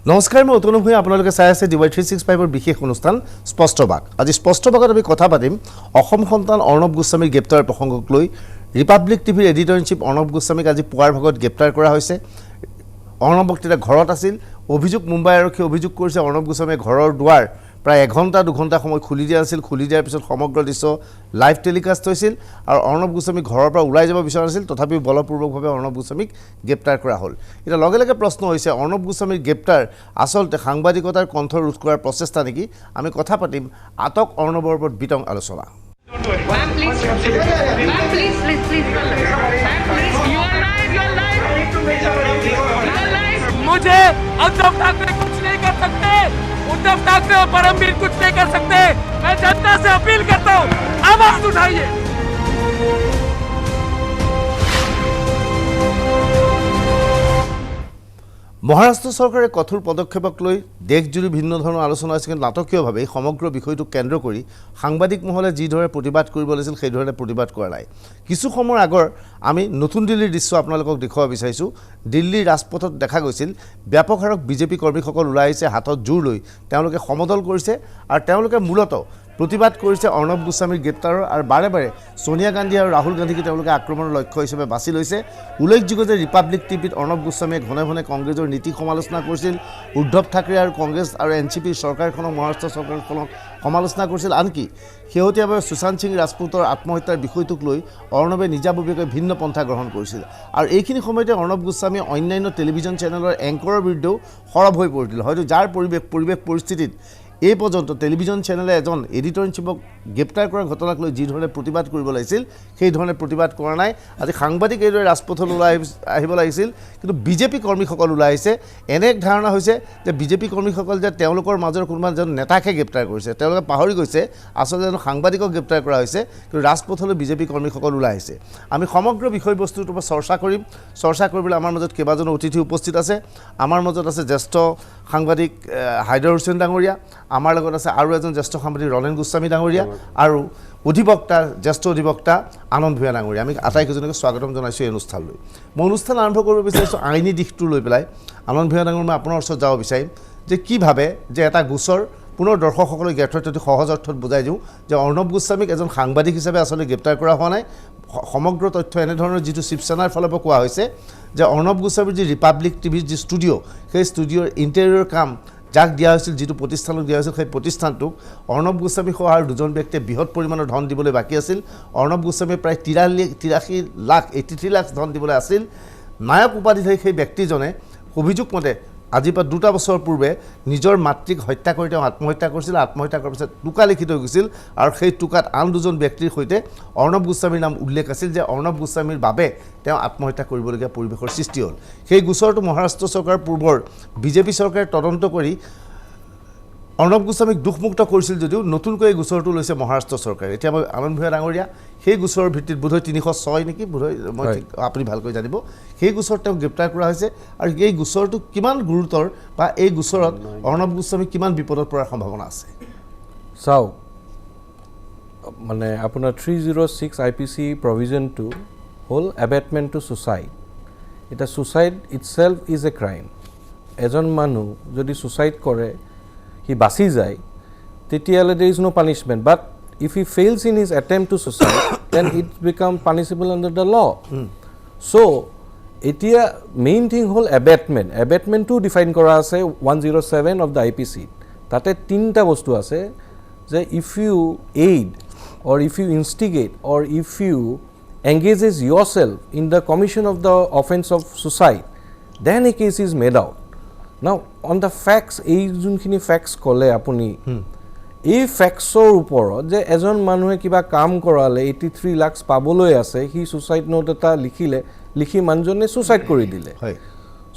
নমস্কাৰ মই অতনু ভূঞা আপোনালোকে চাই আছে DY365 বিশেষ অনুষ্ঠান স্পষ্টবাক আজি স্পষ্টবাকত আমি কথা পাতিম অসম সন্তান অৰ্ণৱ গোস্বামীৰ গ্ৰেপ্তাৰ প্ৰসংগক লৈ ৰিপাব্লিক টিভিৰ এডিটৰ ইন চিফ অৰ্ণৱ গোস্বামীক আজি পুৱাৰ ভাগত গ্ৰেপ্তাৰ কৰা হৈছে অৰ্ণৱ বক্তিয়া ঘৰত আছিল অভিযোগ মুম্বাই আৰক্ষী অভিযোগ কৰিছে অৰ্ণৱ গোস্বামীৰ ঘৰৰ দুৱাৰ প্ৰায় 1 ঘণ্টা 2 ঘণ্টা সময় খুলি দিয়া আছিল খুলি দিয়াৰ পিছত সমগ্ৰ দৃশ্য লাইভ টেলিকাষ্ট হৈছিল আৰু অৰ্ণৱ গোস্বামী ঘৰৰ পৰা ওলাই যাব বিচৰা আছিল তথাপিও বলপূৰ্বকভাৱে অৰ্ণৱ গোস্বামীক গ্ৰেপ্তাৰ কৰা হ'ল এটা লগে লগে প্ৰশ্ন হৈছে অৰ্ণৱ গোস্বামীৰ গ্ৰেপ্তাৰ আসলতে সাংবাদিকতাৰ কণ্ঠ ৰোধ কৰাৰ প্ৰচেষ্টা নেকি আমি কথা পাতিম আটক অৰ্ণৱৰ ওপৰত বিতং আলোচনা मुझे उद्धव ठाकरे कुछ नहीं कर सकते उद्धव ठाकरे और परमवीर कुछ नहीं कर सकते मैं जनता से अपील करता हूँ आवाज उठाइए মহাৰাষ্ট্ৰ চৰকাৰে কঠোৰ পদক্ষেপক লৈ দেশজুৰি ভিন্ন ধৰণৰ আলোচনা হৈছে কিন্তু নাটকীয়ভাৱে সমগ্ৰ বিষয়টোক কেন্দ্ৰ কৰি সাংবাদিক মহলে যি ধৰণে প্ৰতিবাদ কৰিব লাগিছিল সেই ধৰণে প্ৰতিবাদ কৰা নাই কিছু সময়ৰ আগৰ আমি নতুন দিল্লীৰ দৃশ্য আপোনালোকক দেখুৱাব বিচাৰিছোঁ দিল্লীৰ ৰাজপথত দেখা গৈছিল ব্যাপক হাৰত বিজেপি কৰ্মীসকল ওলাই আহিছে হাতত জোৰ লৈ তেওঁলোকে সমদল কৰিছে আৰু তেওঁলোকে মূলতঃ প্ৰতিবাদ কৰিছে অৰ্ণৱ গোস্বামীৰ গ্ৰেপ্তাৰৰ আৰু বাৰে বাৰে সোনিয়া গান্ধী আৰু ৰাহুল গান্ধীকে তেওঁলোকে আক্ৰমণৰ লক্ষ্য হিচাপে বাছি লৈছে উল্লেখযোগ্য যে ৰিপাব্লিক টিভিত অৰ্ণৱ গোস্বামীয়ে ঘনে ঘনে কংগ্ৰেছৰ নীতি সমালোচনা কৰিছিল উদ্ধৱ ঠাকৰে আৰু কংগ্ৰেছ আৰু এনচিপিৰ চৰকাৰখনক মহাৰাষ্ট্ৰ চৰকাৰখনক সমালোচনা কৰিছিল আনকি শেহতীয়াভাৱে সুশান্ত সিং ৰাজপুতৰ আত্মহত্যাৰ বিষয়টোক লৈ অৰ্ণৱে নিজাববীয়াকৈ ভিন্ন পন্থা গ্ৰহণ কৰিছিল আৰু এইখিনি সময়তে অৰ্ণৱ গোস্বামী অন্যান্য টেলিভিজন চেনেলৰ এংকৰৰ বিৰুদ্ধেও সৰব হৈ পৰিছিল হয়তো যাৰ পৰিৱেশ পৰিস্থিতিত এই পৰ্যন্ত টেলিভিজন চেনেলে এজন এডিটৰ ইন চিফক গ্ৰেপ্তাৰ কৰাৰ ঘটনাক লৈ যি ধৰণে প্ৰতিবাদ কৰিব লাগিছিল সেই ধৰণে প্ৰতিবাদ কৰা নাই আজি সাংবাদিক এইদৰে ৰাজপথলৈ ওলাই আহিব লাগিছিল কিন্তু বিজেপি কৰ্মীসকল ওলাই আহিছে এনে এক ধাৰণা হৈছে যে বিজেপি কৰ্মীসকল যে তেওঁলোকৰ মাজৰ কোনোবা এজন নেতাকে গ্ৰেপ্তাৰ কৰিছে তেওঁলোকে পাহৰি গৈছে আচলতে এজন সাংবাদিকক গ্ৰেপ্তাৰ কৰা হৈছে কিন্তু ৰাজপথলৈ বিজেপি কৰ্মীসকল ওলাই আহিছে আমি সমগ্ৰ বিষয়বস্তুটোৰ ওপৰত চৰ্চা কৰিম চৰ্চা কৰিবলৈ আমাৰ মাজত কেইবাজনো অতিথি উপস্থিত আছে আমাৰ মাজত আছে জ্যেষ্ঠ সাংবাদিক হাইদৰ হুছেইন ডাঙৰীয়া আমাৰ লগত আছে আৰু এজন জ্যেষ্ঠ সাংবাদিক ৰলেন গোস্বামী ডাঙৰীয়া আৰু অধিবক্তা জ্যেষ্ঠ অধিবক্তা আনন্দ ভূঞা ডাঙৰীয়া আমি আটাইকেইজনকে স্বাগতম জনাইছোঁ এই অনুষ্ঠানলৈ মই অনুষ্ঠান আৰম্ভ কৰিব বিচাৰিছোঁ আইনী দিশটো লৈ পেলাই আনন্দ ভূঞা ডাঙৰীয়া মই আপোনাৰ ওচৰত যাব বিচাৰিম যে কি ভাবে যে এটা গোচৰ পুনৰ দৰ্শকসকলক গ্ৰেপ্তাৰ অতি সহজ অৰ্থত বুজাই দিওঁ যে অৰ্ণৱ গোস্বামীক এজন সাংবাদিক হিচাপে আচলতে গ্ৰেপ্তাৰ কৰা হোৱা নাই সমগ্ৰ তথ্য এনেধৰণৰ যিটো শিৱসেনাৰ ফালৰ পৰা কোৱা হৈছে যে অৰ্ণৱ গোস্বামীৰ যি ৰিপাব্লিক টিভিৰ যি ষ্টুডিঅ' সেই ষ্টুডিঅ'ৰ ইণ্টেৰিয়ৰ কাম যাক দিয়া হৈছিল যিটো প্ৰতিষ্ঠানক দিয়া হৈছিল সেই প্ৰতিষ্ঠানটোক অৰ্ণৱ গোস্বামী সহ আৰু দুজন ব্যক্তিয়ে বৃহৎ পৰিমাণৰ ধন দিবলৈ বাকী আছিল অৰ্ণৱ গোস্বামীয়ে প্ৰায় 83 লাখ ধন দিবলৈ আছিল নায়ক উপাধিধাৰী সেই ব্যক্তিজনে অভিযোগ মতে আজিৰ পৰা 2টা বছৰ পূৰ্বে নিজৰ মাতৃক হত্যা কৰি তেওঁ আত্মহত্যা কৰিছিল আত্মহত্যা কৰাৰ পিছত টোকা লিখি থৈ গৈছিল আৰু সেই টোকাত আন দুজন ব্যক্তিৰ সৈতে অৰ্ণৱ গোস্বামীৰ নাম উল্লেখ আছিল যে অৰ্ণৱ গোস্বামীৰ বাবে তেওঁ আত্মহত্যা কৰিবলগীয়া পৰিৱেশৰ সৃষ্টি হ'ল সেই গোচৰটো মহাৰাষ্ট্ৰ চৰকাৰৰ পূৰ্বৰ বিজেপি চৰকাৰে তদন্ত কৰি অৰ্ণৱ গোস্বামীক দুখমুক্ত কৰিছিল যদিও নতুনকৈ এই গোচৰটো লৈছে মহাৰাষ্ট্ৰ চৰকাৰে এতিয়া মই আনন্দ ভূঞা ডাঙৰীয়া সেই গোচৰৰ ভিত্তিত বোধহয় 306 নেকি বোধহয় মই আপুনি ভালকৈ জানিব সেই গোচৰত তেওঁক গ্ৰেপ্তাৰ কৰা হৈছে আৰু এই গোচৰটো কিমান গুৰুতৰ বা এই গোচৰত অৰ্ণৱ গোস্বামী কিমান বিপদত পৰাৰ সম্ভাৱনা আছে চাওক মানে আপোনাৰ 306 IPC প্ৰভিজনটো হ'ল এবেটমেণ্ট টু সুচাইড এটা সুচাইড ইটসেল্ফ ইজ এ ক্ৰাইম এজন মানুহ যদি সুচাইড কৰে he বাচি যায় তেতিয়ালে there is no punishment but if he fails in his attempt to suicide then it become punishable under the law so etia main thing hol abatement to define kora ase 107 of the IPC tate tinta bostu ase je if you aid or if you instigate or if you engages yourself in the commission of the offense of suicide then a case is made out now on the facts এই যোনখিনি facts কলে আপুনি এই ফ্যাক্টছৰ ওপৰত যে এজন মানুহে কিবা কাম কৰালে 83 লাখ পাবলৈ আছে হি সুসাইড নোট এটা লিখি মানুহজনে সুসাইড কৰি দিলে হয়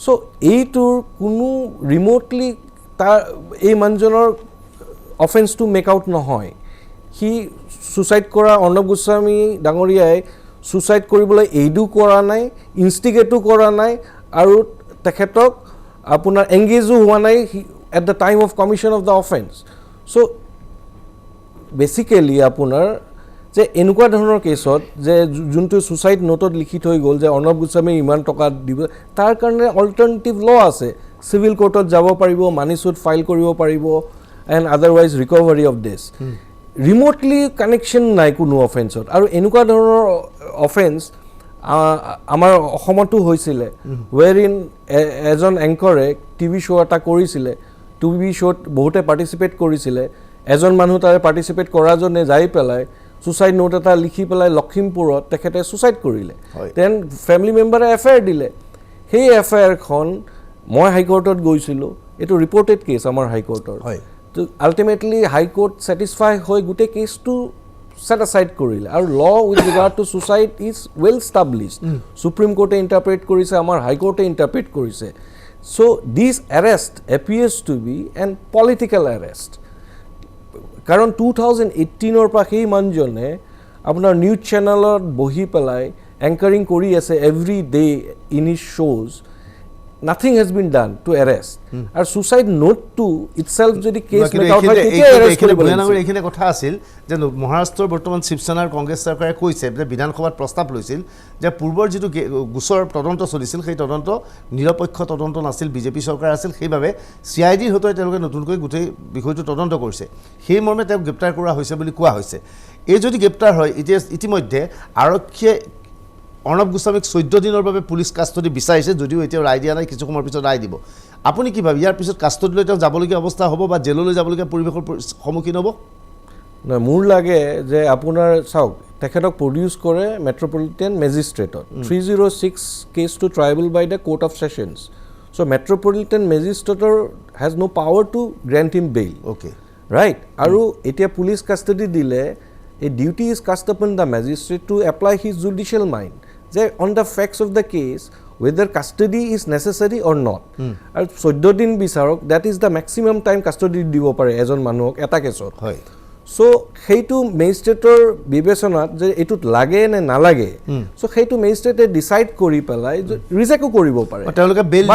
সো এইটোৰ কোনো ৰিমোটলি তাৰ এই মানুহজনৰ অফেন্সটো মেক আউট নহয় হি সুসাইড কৰা অৰ্ণৱ গোস্বামী ডাঙৰীয়াই সুসাইড কৰিবলৈ এইডু কৰা নাই ইনষ্টিগেটো কৰা নাই আৰু তেখেতক আপোনাৰ এংগেজো হোৱা নাই at the time of commission of the offence so basically আপোনাৰ যে এনেকুৱা ধৰণৰ কেছত যে যোনটো সুসাইড নোটত লিখি থৈ গ'ল যে অৰ্ণৱ গোস্বামী ইমান টকা দিব তাৰ কাৰণে অল্টাৰনেটিভ ল আছে চিভিল কোৰ্টত যাব পাৰিব, মানি সুট ফাইল কৰিব পাৰিব and otherwise recovery of this. Remotely connection নাই কোনো অফেন্সত। আৰু এনেকুৱা ধৰণৰ অফেন্স আমাৰ অসমতো হৈছিলে, ৱেৰ ইন এজন এংকৰে টিভি শ্ব' এটা কৰিছিলে, টিভি শ্ব'ত বহুতে পাৰ্টিচিপেট কৰিছিলে, এজন মানুহ তাৰে পাৰ্টিচিপেট কৰাজনে যাই পেলাই ছুচাইড নোট এটা লিখি পেলাই লখিমপুৰত তেখেতে ছুচাইড কৰিলে। দেন ফেমিলি মেম্বাৰে এফআইআৰ দিলে। সেই এফআইআৰখন মই হাইকোৰ্টত গৈছিলোঁ, এইটো ৰিপৰ্টেড কেছ আমাৰ হাইকোৰ্টৰ। তো আল্টিমেটলি হাইকোৰ্ট ছেটিছফাই হৈ গোটেই কেছটো set aside কৰিলে। আৰু law with regard to suicide is well established. Supreme কোৰ্টে ইণ্টাৰপ্ৰেট কৰিছে, আমাৰ হাইকোৰ্টে ইণ্টাৰপ্ৰেট কৰিছে। So' this arrest appears to be an political arrest. কাৰণ 2018 পৰা সেই মানুহজনে আপোনাৰ নিউজ চেনেলত বহি পেলাই এংকাৰিং কৰি আছে এভৰি ডে ইন হিজ শ্ব'জ। Nothing has been done to arrest. আৰু ছুচাইড নোটটো ইটছেল্ফ যদি কেছ মেক আউট হয় তেতিয়া এৰেষ্ট কৰিব লাগিব। এইখিনি কথা আছিল যে মহাৰাষ্ট্ৰৰ বৰ্তমান শিৱসেনাৰ কংগ্ৰেছ চৰকাৰে কৈছে যে বিধানসভাত প্ৰস্তাৱ লৈছিল যে পূৰ্বৰ যিটো গোচৰ তদন্ত চলিছিল সেই তদন্ত নিৰপেক্ষ তদন্ত নাছিল, বিজেপি চৰকাৰ আছিল, সেইবাবে CIDৰ সৈতে তেওঁলোকে নতুনকৈ গোটেই বিষয়টো তদন্ত কৰিছে। সেই মৰ্মে তেওঁক গ্ৰেপ্তাৰ কৰা হৈছে বুলি কোৱা হৈছে। এই যদি গ্ৰেপ্তাৰ হয়, এতিয়া ইতিমধ্যে আৰক্ষীয়ে অৰ্ণৱ গোস্বামীক 14 দিনৰ বাবে পুলিচ কাষ্টডি বিচাৰিছে, যদিও এতিয়াও ৰায় দিয়া নাই, কিছু সময়ৰ পিছত ৰায় দিব। আপুনি কি ভাবে ইয়াৰ পিছত কাষ্টডিলৈ তেওঁ যাবলগীয়া অৱস্থা হ'ব বা জেললৈ যাবলগীয়া পৰিৱেশৰ সন্মুখীন হ'ব? নহয়, মোৰ লাগে যে আপোনাৰ চাওক, তেখেতক প্ৰডিউচ কৰে মেট্ৰপলিটেন মেজিষ্ট্ৰেটত। 306 কেছটো triable by the court of sessions. So' metropolitan মেজিষ্ট্ৰেটৰ has no' power to grant him bail. Okay, right. আৰু এতিয়া পুলিচ কাষ্টডি দিলে এই duty is cast upon the magistrate to apply his judicial mind যে on the facts of the case whether custody is necessary or not. আৰু 14 দিন বিচাৰক, that is the maximum time custody দিব পাৰে এজন মানুহক এটা কেছত। হয়। চ' সেইটো মেজিষ্ট্ৰেটৰ বিবেচনাত যে এইটোত লাগে নে নালাগে, চ' সেইটো মেজিষ্ট্ৰেটে ডিচাইড কৰি পেলাই ৰিজেক্টো কৰিব পাৰে। তেওঁলোকে বেইল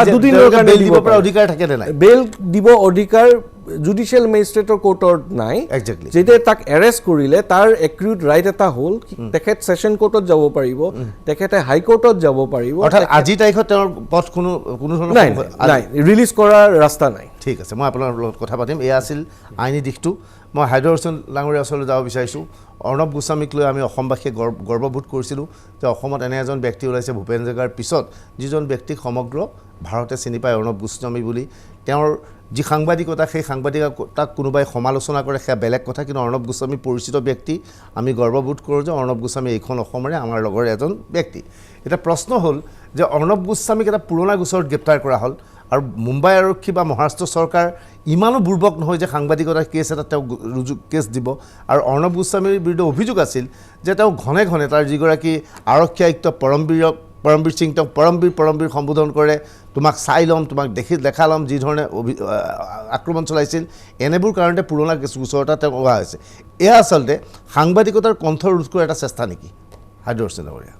দিব পৰা অধিকাৰ থাকে নে নাই? বেইল দিব অধিকাৰ জুডিচিয়েল মেজিষ্ট্ৰেটৰ কোৰ্টৰ নাই। একজেক্টলি। যেতিয়া তাক এৰেষ্ট কৰিলে তাৰ এক্ৰিউড ৰাইট এটা হ'ল, তেখেত ছেশ্যন কোৰ্টত যাব পাৰিব, তেখেতে হাইকোৰ্টত যাব পাৰিব। অৰ্থাৎ আজি তাৰিখত তেওঁৰ পথ কোনো ধৰণৰ নাই, ৰিলিজ কৰাৰ ৰাস্তা নাই। ঠিক আছে, মই আপোনাৰ লগত কথা পাতিম। এয়া আছিল আইনী দিশটো। মই হাইদৰ হুছেইন ডাঙৰীয়াৰ ওচৰলৈ যাব বিচাৰিছোঁ। অৰ্ণৱ গোস্বামীক লৈ আমি অসমবাসীয়ে গৰ্ববোধ কৰিছিলোঁ যে অসমত এনে এজন ব্যক্তি ওলাইছে ভূপেন হাজৰিকাৰ পিছত, যিজন ব্যক্তিক সমগ্ৰ ভাৰতে চিনি পায় অৰ্ণৱ গোস্বামী বুলি। তেওঁৰ যি সাংবাদিকতা, সেই সাংবাদিকতাক কোনোবাই সমালোচনা কৰে সেয়া বেলেগ কথা, কিন্তু অৰ্ণৱ গোস্বামী পৰিচিত ব্যক্তি। আমি গৰ্ববোধ কৰোঁ যে অৰ্ণৱ গোস্বামী এইখন অসমৰে আমাৰ লগৰ এজন ব্যক্তি। এতিয়া প্ৰশ্ন হ'ল যে অৰ্ণৱ গোস্বামীক এটা পুৰণা গোচৰত গ্ৰেপ্তাৰ কৰা হ'ল, আৰু মুম্বাই আৰক্ষী বা মহাৰাষ্ট্ৰ চৰকাৰ ইমানো বুৰ্বক নহয় যে সাংবাদিকতাৰ কেছ এটা তেওঁক কেছ দিব। আৰু অৰ্ণৱ গোস্বামীৰ বিৰুদ্ধে অভিযোগ আছিল যে তেওঁ ঘনে ঘনে তাৰ যিগৰাকী আৰক্ষী আয়ুক্ত পৰমবীৰ সিং, তেওঁক পৰমবীৰ সম্বোধন কৰে, তোমাক চাই ল'ম, তোমাক দেখা ল'ম, যিধৰণে আক্ৰমণ চলাইছিল। এনেবোৰ কাৰণতে পুৰণা গোচৰ এটা তেওঁক লোৱা হৈছে। এয়া আচলতে সাংবাদিকতাৰ কণ্ঠ ৰোধ কৰাৰ এটা চেষ্টা নেকি হাইদৰ হুছেইন ডাঙৰীয়া?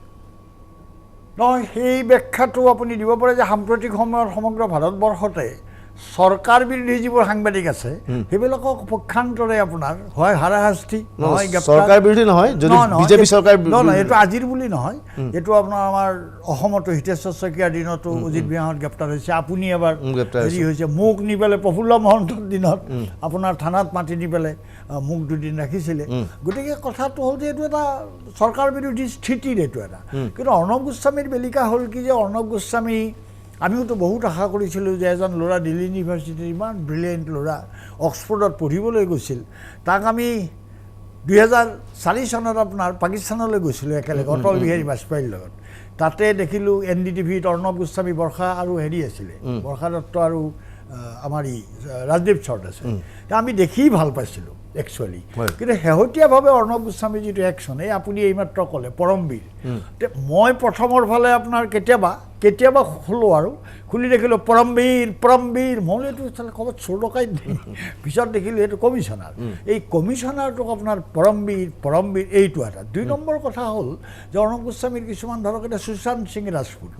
নহয়, সেই ব্যাখ্যাটো আপুনি দিব পাৰে যে সাম্প্ৰতিক সময়ত সমগ্ৰ ভাৰতবৰ্ষতে চৰকাৰ বিৰোধী যিবোৰ সাংবাদিক আছে সেইবিলাকক পক্ষান্তৰে আপোনাৰ হয় হাৰাশাস্তি, নহয় চৰকাৰ বিৰোধী নহয়, যদি বিজেপি চৰকাৰ নহয়, এইটো আজিৰ বুলি নহয়, এইটো আপোনাৰ আমাৰ অসমতো হিতেশ্বৰ শইকীয়াৰ দিনতো অজিত বিহাৰত গ্ৰেপ্তাৰ হৈছে, আপুনি এবাৰ হেৰি হৈছে, মোক নি পেলাই প্ৰফুল্ল মহন্তৰ দিনত আপোনাৰ থানাত মাতি নি পেলাই মোক 2 দিন ৰাখিছিলে। গতিকে কথাটো হ'ল যে এইটো এটা চৰকাৰ বিৰোধী স্থিতিৰ এইটো এটা। কিন্তু অৰ্ণৱ গোস্বামীৰ বেলিকা হ'ল কি যে অৰ্ণৱ গোস্বামী, আমিওতো বহুত আশা কৰিছিলোঁ যে এজন ল'ৰা দিল্লী ইউনিভাৰ্চিটিৰ ইমান ব্ৰিলিয়েণ্ট ল'ৰা, অক্সফৰ্ডত পঢ়িবলৈ গৈছিল, তাক আমি 2004 চনত আপোনাৰ পাকিস্তানলৈ গৈছিলোঁ একেলগে অটল বিহাৰী বাজপেয়ীৰ লগত। তাতে দেখিলোঁ NDTVত অৰ্ণৱ গোস্বামী, বৰ্ষা আৰু হেৰি আছিলে, বৰ্ষা দত্ত আৰু আমাৰ ৰাজদীপ চৰ্ট আছে। আমি দেখি ভাল পাইছিলোঁ একচুৱেলি। কিন্তু শেহতীয়াভাৱে অৰ্ণৱ গোস্বামী যিটো একশ্যন, এই আপুনি এইমাত্ৰ ক'লে পৰমবীৰ, মই প্ৰথমৰ ফালে আপোনাৰ কেতিয়াবা খোলোঁ আৰু খুলি দেখিলোঁ পৰমবীৰ, মই এইটো ক'ৰবাত চোৰ ডকাইত পিছত দেখিলোঁ এইটো কমিশ্যনাৰ। এই কমিশ্যনাৰটোক আপোনাৰ পৰমবীৰ এইটো এটা। 2 নম্বৰ কথা হ'ল যে অৰ্ণৱ গোস্বামীৰ কিছুমান ধৰক এতিয়া সুশান্ত সিং ৰাজপুত,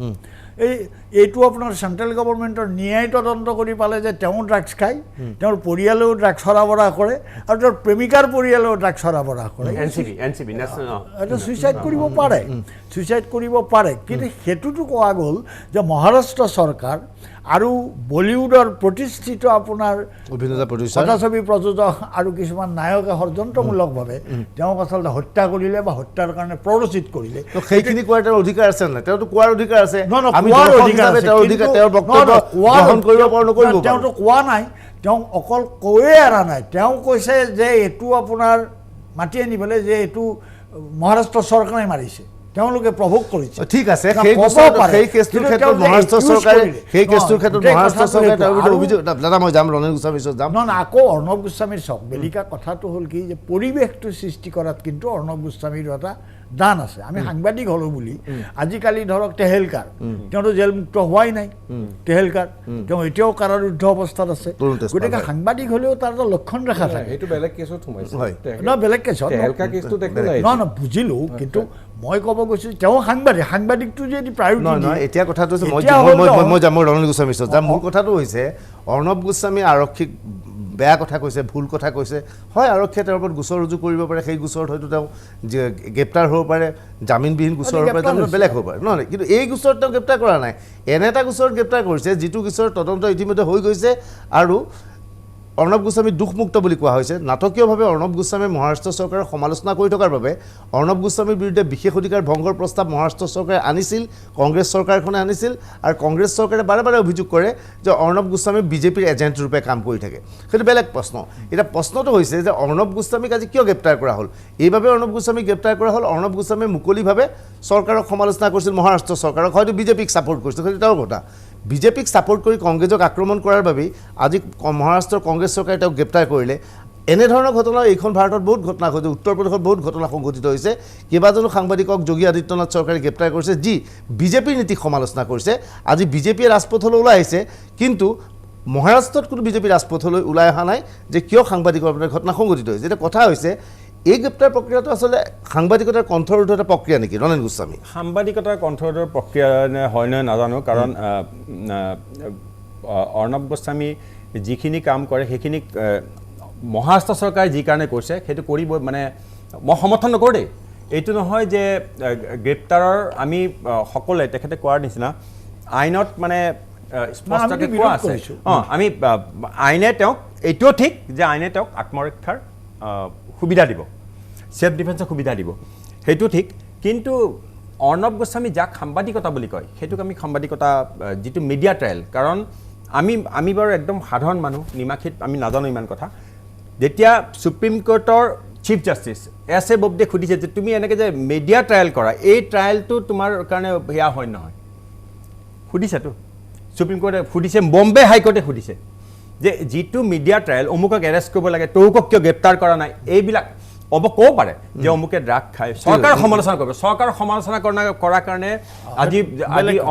এইটো আপোনাৰ চেণ্ট্ৰেল গভৰ্ণমেণ্টৰ ন্যায় তদন্ত কৰি পালে যে তেওঁ ড্ৰাগছ খায়, তেওঁৰ পৰিয়ালেও ড্ৰাগছ সৰবৰাহ কৰে, আৰু তেওঁৰ প্ৰেমিকাৰ পৰিয়ালেও ড্ৰাগছ সৰবৰাহ কৰে। এটা ছুইচাইড কৰিব পাৰে, কিন্তু সেইটোতো কোৱা গ'ল হ'ল যে মহাৰাষ্ট্ৰ চৰকাৰ আৰু বলিউডৰ প্ৰতিষ্ঠিত আপোনাৰ অভিনেতা প্ৰডিউচাৰ কথাছবি প্ৰযোজক আৰু কিছুমান নায়কে ষড়যন্ত্ৰমূলকভাৱে তেওঁক আচলতে হত্যা কৰিলে বা হত্যাৰ কাৰণে প্ৰৰোচিত কৰিলে সেইখিনি কোৱাৰ তেওঁৰ অধিকাৰ আছে নাই তেওঁতো কোৱাৰ অধিকাৰ আছে আমি কোৱাৰ দৰ্শক অধিকাৰ হিচাপে আছে, তেওঁৰ অধিকাৰ কিন্তু- তেওঁৰ বক্তব্য গ্ৰহণ কৰিব পাৰো নকৰিব পাৰো তেওঁতো কোৱা নাই তেওঁ অকল কৈয়ে এৰা নাই তেওঁ কৈছে যে এইটো আপোনাৰ মাতি আনি পেলাই যে এইটো মহাৰাষ্ট্ৰ চৰকাৰে মাৰিছে তেওঁলোকে প্ৰভোগ কৰিছে ঠিক আছে না, সেই ক'ব গোচৰটো পাৰে, সেই কেছটোৰ কিন্তু ক্ষেত্ৰত তেওঁ যে মহাৰাষ্ট্ৰ accuse চৰকাৰে কৰিলে। সেই কেছটোৰ নহয়, ক্ষেত্ৰত গোটেই মহাৰাষ্ট্ৰ কথাটো চৰকাৰে সেইটো। তেওঁৰ বিৰুদ্ধে আৰু- অভিযোগ দাদা মই যাম ৰণেন গোস্বামীৰ ওচৰত যাম নহয় আকৌ অৰ্ণৱ গোস্বামীৰ চাওক বেলিকা কথাটো হ'ল কি যে পৰিৱেশটো সৃষ্টি কৰাত কিন্তু অৰ্ণৱ গোস্বামীৰ এটা দান আছে আমি সাংবাদিক হ'লোঁ বুলি আজিকালি ধৰক টেহেলকাৰ তেওঁতো জেলমুক্ত হোৱাই নাই টেহেলকাৰ তেওঁ এতিয়াও কাৰাৰুদ্ধ অৱস্থাত আছে তৰুণ তেজপাল, গতিকে হয়। সাংবাদিক হ'লেও তাৰ এটা লক্ষণ ৰেখা থাকে এইটো বেলেগ কেছত সোমাইছে হয়। নহয় বেলেগ কেছত তেহেলকা কেছটোত একো নাই নহয় নহয় বুজিলোঁ কিন্তু মই ক'ব গৈছোঁ তেওঁ সাংবাদিকটো যদি নহয় প্ৰায়ৰিটি নহয় এতিয়া কথাটো হৈছে মই এতিয়া মই- হ'ল মই- ন- মই যাম মই ৰণেন গোস্বামীৰ ওচৰত যাম মূল কথাটো হৈছে অৰ্ণৱ গোস্বামী আৰক্ষীক বেয়া কথা কৈছে ভুল কথা কৈছে হয় আৰক্ষীয়ে তেওঁৰ ওপৰত গোচৰ ৰুজু কৰিব পাৰে সেই গোচৰত হয়তো তেওঁ গ্ৰেপ্তাৰ হ'ব পাৰে জামিনবিহীন গোচৰ হ'ব পাৰে গ্ৰেপ্তাৰ তেওঁ বেলেগ হ'ব পাৰে নহয় কিন্তু এই গোচৰত তেওঁ গ্ৰেপ্তাৰ কৰা নাই এনে এটা গোচৰত গ্ৰেপ্তাৰ কৰিছে যিটো গোচৰ তদন্ত ইতিমধ্যে হৈ গৈছে আৰু অৰ্ণৱ গোস্বামী দুখমুক্ত বুলি কোৱা হৈছে নাটকীয়ভাৱে অৰ্ণৱ গোস্বামীয়ে মহাৰাষ্ট্ৰ চৰকাৰৰ সমালোচনা কৰি থকাৰ বাবে অৰ্ণৱ গোস্বামীৰ বিৰুদ্ধে বিশেষ অধিকাৰ ভংগৰ প্ৰস্তাৱ মহাৰাষ্ট্ৰ চৰকাৰে আনিছিল কংগ্ৰেছ চৰকাৰখনে আনিছিল আৰু কংগ্ৰেছ চৰকাৰে বাৰে বাৰে অভিযোগ কৰে যে অৰ্ণৱ গোস্বামী বিজেপিৰ এজেণ্ট ৰূপে কাম কৰি থাকে সেইটো বেলেগ প্ৰশ্ন এতিয়া প্ৰশ্নটো হৈছে যে অৰ্ণৱ গোস্বামীক আজি কিয় গ্ৰেপ্তাৰ কৰা হ'ল এইবাবে অৰ্ণৱ গোস্বামীক গ্ৰেপ্তাৰ কৰা হ'ল অৰ্ণৱ গোস্বামীয়ে মুকলিভাৱে চৰকাৰক সমালোচনা কৰিছিল মহাৰাষ্ট্ৰ চৰকাৰক হয়তো বিজেপিক ছাপোৰ্ট কৰিছিল সেইটো তেওঁৰ কথা বিজেপিক ছাপোৰ্ট কৰি কংগ্ৰেছক আক্ৰমণ কৰাৰ বাবেই আজি মহাৰাষ্ট্ৰৰ কংগ্ৰেছ চৰকাৰে তেওঁক গ্ৰেপ্তাৰ কৰিলে এনেধৰণৰ ঘটনা এইখন ভাৰতত বহুত ঘটনা ঘটিছে উত্তৰ প্ৰদেশত বহুত ঘটনা সংঘটিত হৈছে কেইবাজনো সাংবাদিকক যোগী আদিত্যনাথ চৰকাৰে গ্ৰেপ্তাৰ কৰিছে যি বিজেপিৰ নীতিক সমালোচনা কৰিছে আজি বিজেপিয়ে ৰাজপথলৈ ওলাই আহিছে কিন্তু মহাৰাষ্ট্ৰত কোনো বিজেপি ৰাজপথলৈ ওলাই অহা নাই যে কিয় সাংবাদিকৰ বাবে ঘটনা সংঘটিত হৈছে এতিয়া কথা হৈছে এই গ্ৰেপ্তাৰ প্ৰক্ৰিয়াটো আচলতে সাংবাদিকতাৰ কণ্ঠৰোধ এটা প্ৰক্ৰিয়া নেকি ৰণেন গোস্বামী সাংবাদিকতাৰ কণ্ঠৰোধৰ প্ৰক্ৰিয়া হয় নে নাজানো কাৰণ অৰ্ণৱ গোস্বামী যিখিনি কাম কৰে সেইখিনি মহাৰাষ্ট্ৰ চৰকাৰে যি কাৰণে কৰিছে সেইটো কৰিব মানে মই সমৰ্থন নকৰোঁ দেই এইটো নহয় যে গ্ৰেপ্তাৰৰ আমি সকলোৱে তেখেতে কোৱাৰ নিচিনা আইনত মানে স্পষ্টকৈ কোৱা আছে আমি আইনে তেওঁক এইটোও ঠিক যে আইনে তেওঁক আত্মৰক্ষাৰ সুবিধা দিব সেলফ ডিফেন্সৰ সুবিধা দিব সেইটো ঠিক কিন্তু অৰ্ণৱ গোস্বামী যাক সাংবাদিকতা বুলি কয় সেইটোক আমি সাংবাদিকতা যিটো মিডিয়া ট্ৰায়েল কাৰণ আমি বাৰু একদম সাধাৰণ মানুহ নিমাখিত আমি নাজানো ইমান কথা যেতিয়া সুপ্ৰিম কোৰ্টৰ চিফ জাষ্টিছ এছ এ বোবডে সুধিছে যে তুমি এনেকৈ যে মিডিয়া ট্ৰায়েল কৰা এই ট্ৰায়েলটো তোমাৰ কাৰণে সেয়া হয় নহয় সুধিছেতো সুপ্ৰিম কোৰ্টে সুধিছে বম্বে হাইকোৰ্টে সুধিছে যে যিটো মিডিয়া ট্ৰায়েল অমুকক এৰেষ্ট কৰিব লাগে তৌকক কিয় গ্ৰেপ্তাৰ কৰা নাই এইবিলাক ক'ব পাৰে যে অমুকে ড্ৰাগ খায় চৰকাৰৰ সমালোচনা কৰিব চৰকাৰৰ সমালোচনা কৰাৰ কাৰণে আজি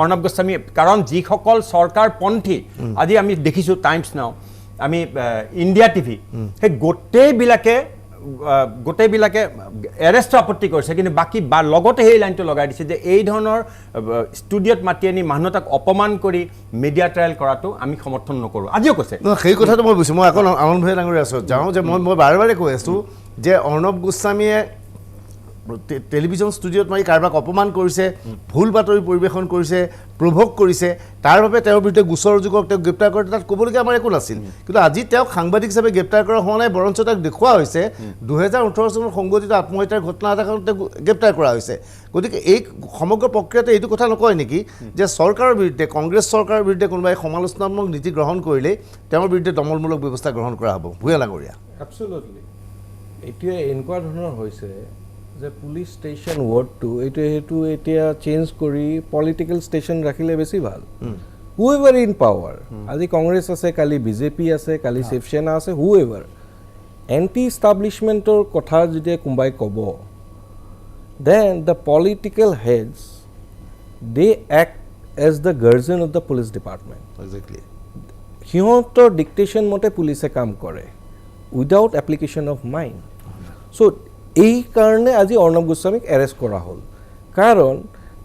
অৰ্ণৱ গোস্বামী কাৰণ যিসকল চৰকাৰপন্থী আজি আমি দেখিছোঁ টাইমছ নাও আমি ইণ্ডিয়া টিভি সেই গোটেইবিলাকে এৰেষ্টৰ আপত্তি কৰিছে কিন্তু বাকী লগতে সেই লাইনটো লগাই দিছে যে এই ধৰণৰ ষ্টুডিঅ'ত মাতি আনি মানুহ তাক অপমান কৰি মিডিয়া ট্ৰায়েল কৰাটো আমি সমৰ্থন নকৰোঁ আজিও কৈছে সেই কথাটো মই বুজিছোঁ মই আকৌ আনন্দ ভূঞা ডাঙৰীয়াৰ ওচৰত যাওঁ যে মই বাৰে বাৰে কৈ আছোঁ যে অৰ্ণৱ গোস্বামীয়ে টেলিভিশ্যন ষ্টুডিঅ'ত মাৰি কাৰোবাক অপমান কৰিছে ভুল বাতৰি পৰিৱেশন কৰিছে প্ৰভোগ কৰিছে তাৰ বাবে তেওঁৰ বিৰুদ্ধে গোচৰ যুগক তেওঁক গ্ৰেপ্তাৰ কৰে তাত ক'বলগীয়া আমাৰ একো নাছিল কিন্তু আজি তেওঁক সাংবাদিক হিচাপে গ্ৰেপ্তাৰ কৰা হোৱা নাই বৰঞ্চ তাক দেখুওৱা হৈছে 2018 চনত সংঘটিত আত্মহত্যাৰ ঘটনা এটা তেওঁক গ্ৰেপ্তাৰ কৰা হৈছে গতিকে এই সমগ্ৰ প্ৰক্ৰিয়াতে এইটো কথা নকয় নেকি যে চৰকাৰৰ বিৰুদ্ধে কংগ্ৰেছ চৰকাৰৰ বিৰুদ্ধে কোনোবাই সমালোচনাত্মক নীতি গ্ৰহণ কৰিলেই তেওঁৰ বিৰুদ্ধে দমনমূলক ব্যৱস্থা গ্ৰহণ কৰা হ'ব ভূঞা ডাঙৰীয়া এবছলুটলি এতিয়া এনেকুৱা ধৰণৰ হৈছে যে পুলিচ ষ্টেচন ৱৰ্ডটো সেইটো এতিয়া চেঞ্জ কৰি পলিটিকেল ষ্টেচন ৰাখিলে বেছি ভাল হুএভাৰ ইন পাৱাৰ আজি কংগ্ৰেছ আছে কালি বিজেপি আছে কালি শিৱসেনা আছে হুএভাৰ এণ্টি ইষ্টাব্লিছমেণ্টৰ কথা যেতিয়া কোনোবাই ক'ব then the political heads they act as the guardian of the police department exactly সিহঁতৰ ডিক্টেশ্যন মতে পুলিচে কাম কৰে without application of mind so' এই কাৰণে আজি অৰ্ণৱ গোস্বামীক এৰেষ্ট কৰা হ'ল কাৰণ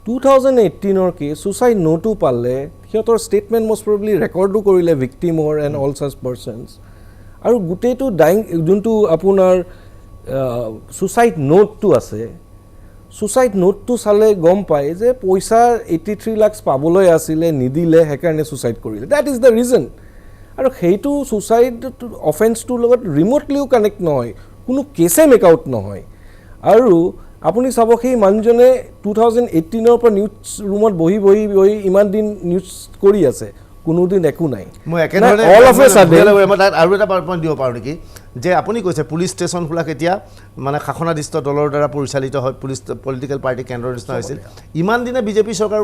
2018 কেছ ছুচাইড নোটো পালে সিহঁতৰ ষ্টেটমেণ্ট মষ্ট প্ৰবেবলি ৰেকৰ্ডো কৰিলে ভিক্টিমৰ এণ্ড অল ছাচ পাৰ্চনছ আৰু গোটেইটো ডাইং যোনটো আপোনাৰ ছুচাইড নোটটো আছে ছুচাইড নোটটো চালে গম পায় যে পইচা 83 লাখ পাবলৈ আছিলে নিদিলে সেইকাৰণে ছুচাইড কৰিলে দ্যাট ইজ দ্য ৰিজন আৰু সেইটো ছুচাইড অফেন্সটোৰ লগত ৰিম'টলিও কানেক্ট নহয় কোনো কেছে মেক আউট নহয় আৰু আপুনি চাব সেই মানুহজনে 2018ৰ পৰা নিউজ ৰুমত বহি ইমান দিন নিউজ কৰি আছে কোনোদিন একো নাই মই একেধৰণে অল অফ এ সাডেন মই তাত আৰু এটা পইণ্ট দিব পাৰোঁ নেকি যে আপুনি কৈছে পুলিচ ষ্টেচনবিলাক এতিয়া মানে শাসনাধিষ্ঠ দলৰ দ্বাৰা পৰিচালিত হয় পুলিচ পলিটিকেল পাৰ্টি কেন্দ্ৰৰ নিচিনা হৈছিল ইমান দিনে বিজেপি চৰকাৰ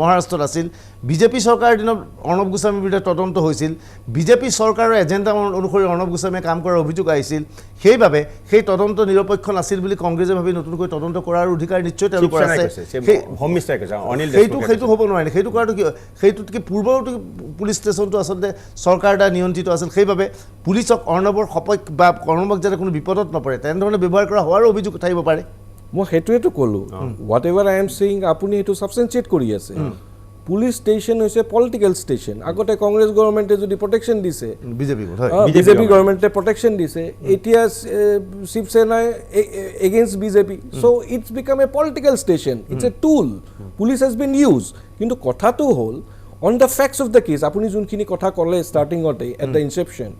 মহাৰাষ্ট্ৰত আছিল বিজেপি চৰকাৰৰ দিনত অৰ্ণৱ গোস্বামীৰ বিৰুদ্ধে তদন্ত হৈছিল বিজেপি চৰকাৰৰ এজেণ্ডা অনুসৰি অৰ্ণৱ গোস্বামীয়ে কাম কৰাৰ অভিযোগ আহিছিল সেইবাবে সেই তদন্ত নিৰপেক্ষ নাছিল বুলি কংগ্ৰেছে ভাবি নতুনকৈ তদন্ত কৰাৰ অধিকাৰ নিশ্চয় তেওঁলোকৰ আছে সেইটো হ'ব নোৱাৰে সেইটো কৰাটো কি সেইটোতকৈ পূৰ্বতো পুলিচ ষ্টেচনটো আচলতে চৰকাৰ দ্বাৰা নিয়ন্ত্ৰিত আছিল সেইবাবে পুলিচক অৰ্ণৱৰ সপক্ষ বা অৰ্ণৱক যাতে কোনো বিপদত নপৰে তেনেধৰণে ব্যৱহাৰ কৰা হোৱাৰো অভিযোগ থাকিব পাৰে মই সেইটোৱেতো ক'লোঁ what ever I am saying আপুনি সেইটো ছাবষ্টেঞ্চিয়েট কৰি আছে পুলিচ ষ্টেচন হৈছে পলিটিকেল ষ্টেচন আগতে কংগ্ৰেছ গভৰ্ণমেণ্টে যদি প্ৰটেকশ্যন দিছে বিজেপি গভৰ্ণমেণ্টে প্ৰটেকশ্যন দিছে এতিয়া শিৱসেনাই against BJP so' it's become a political station it's a tool police has been use কিন্তু কথাটো হ'ল on the facts of the case আপুনি যোনখিনি কথা ক'লে ষ্টাৰ্টিঙতে এট দ্য ইনচেপশ্যন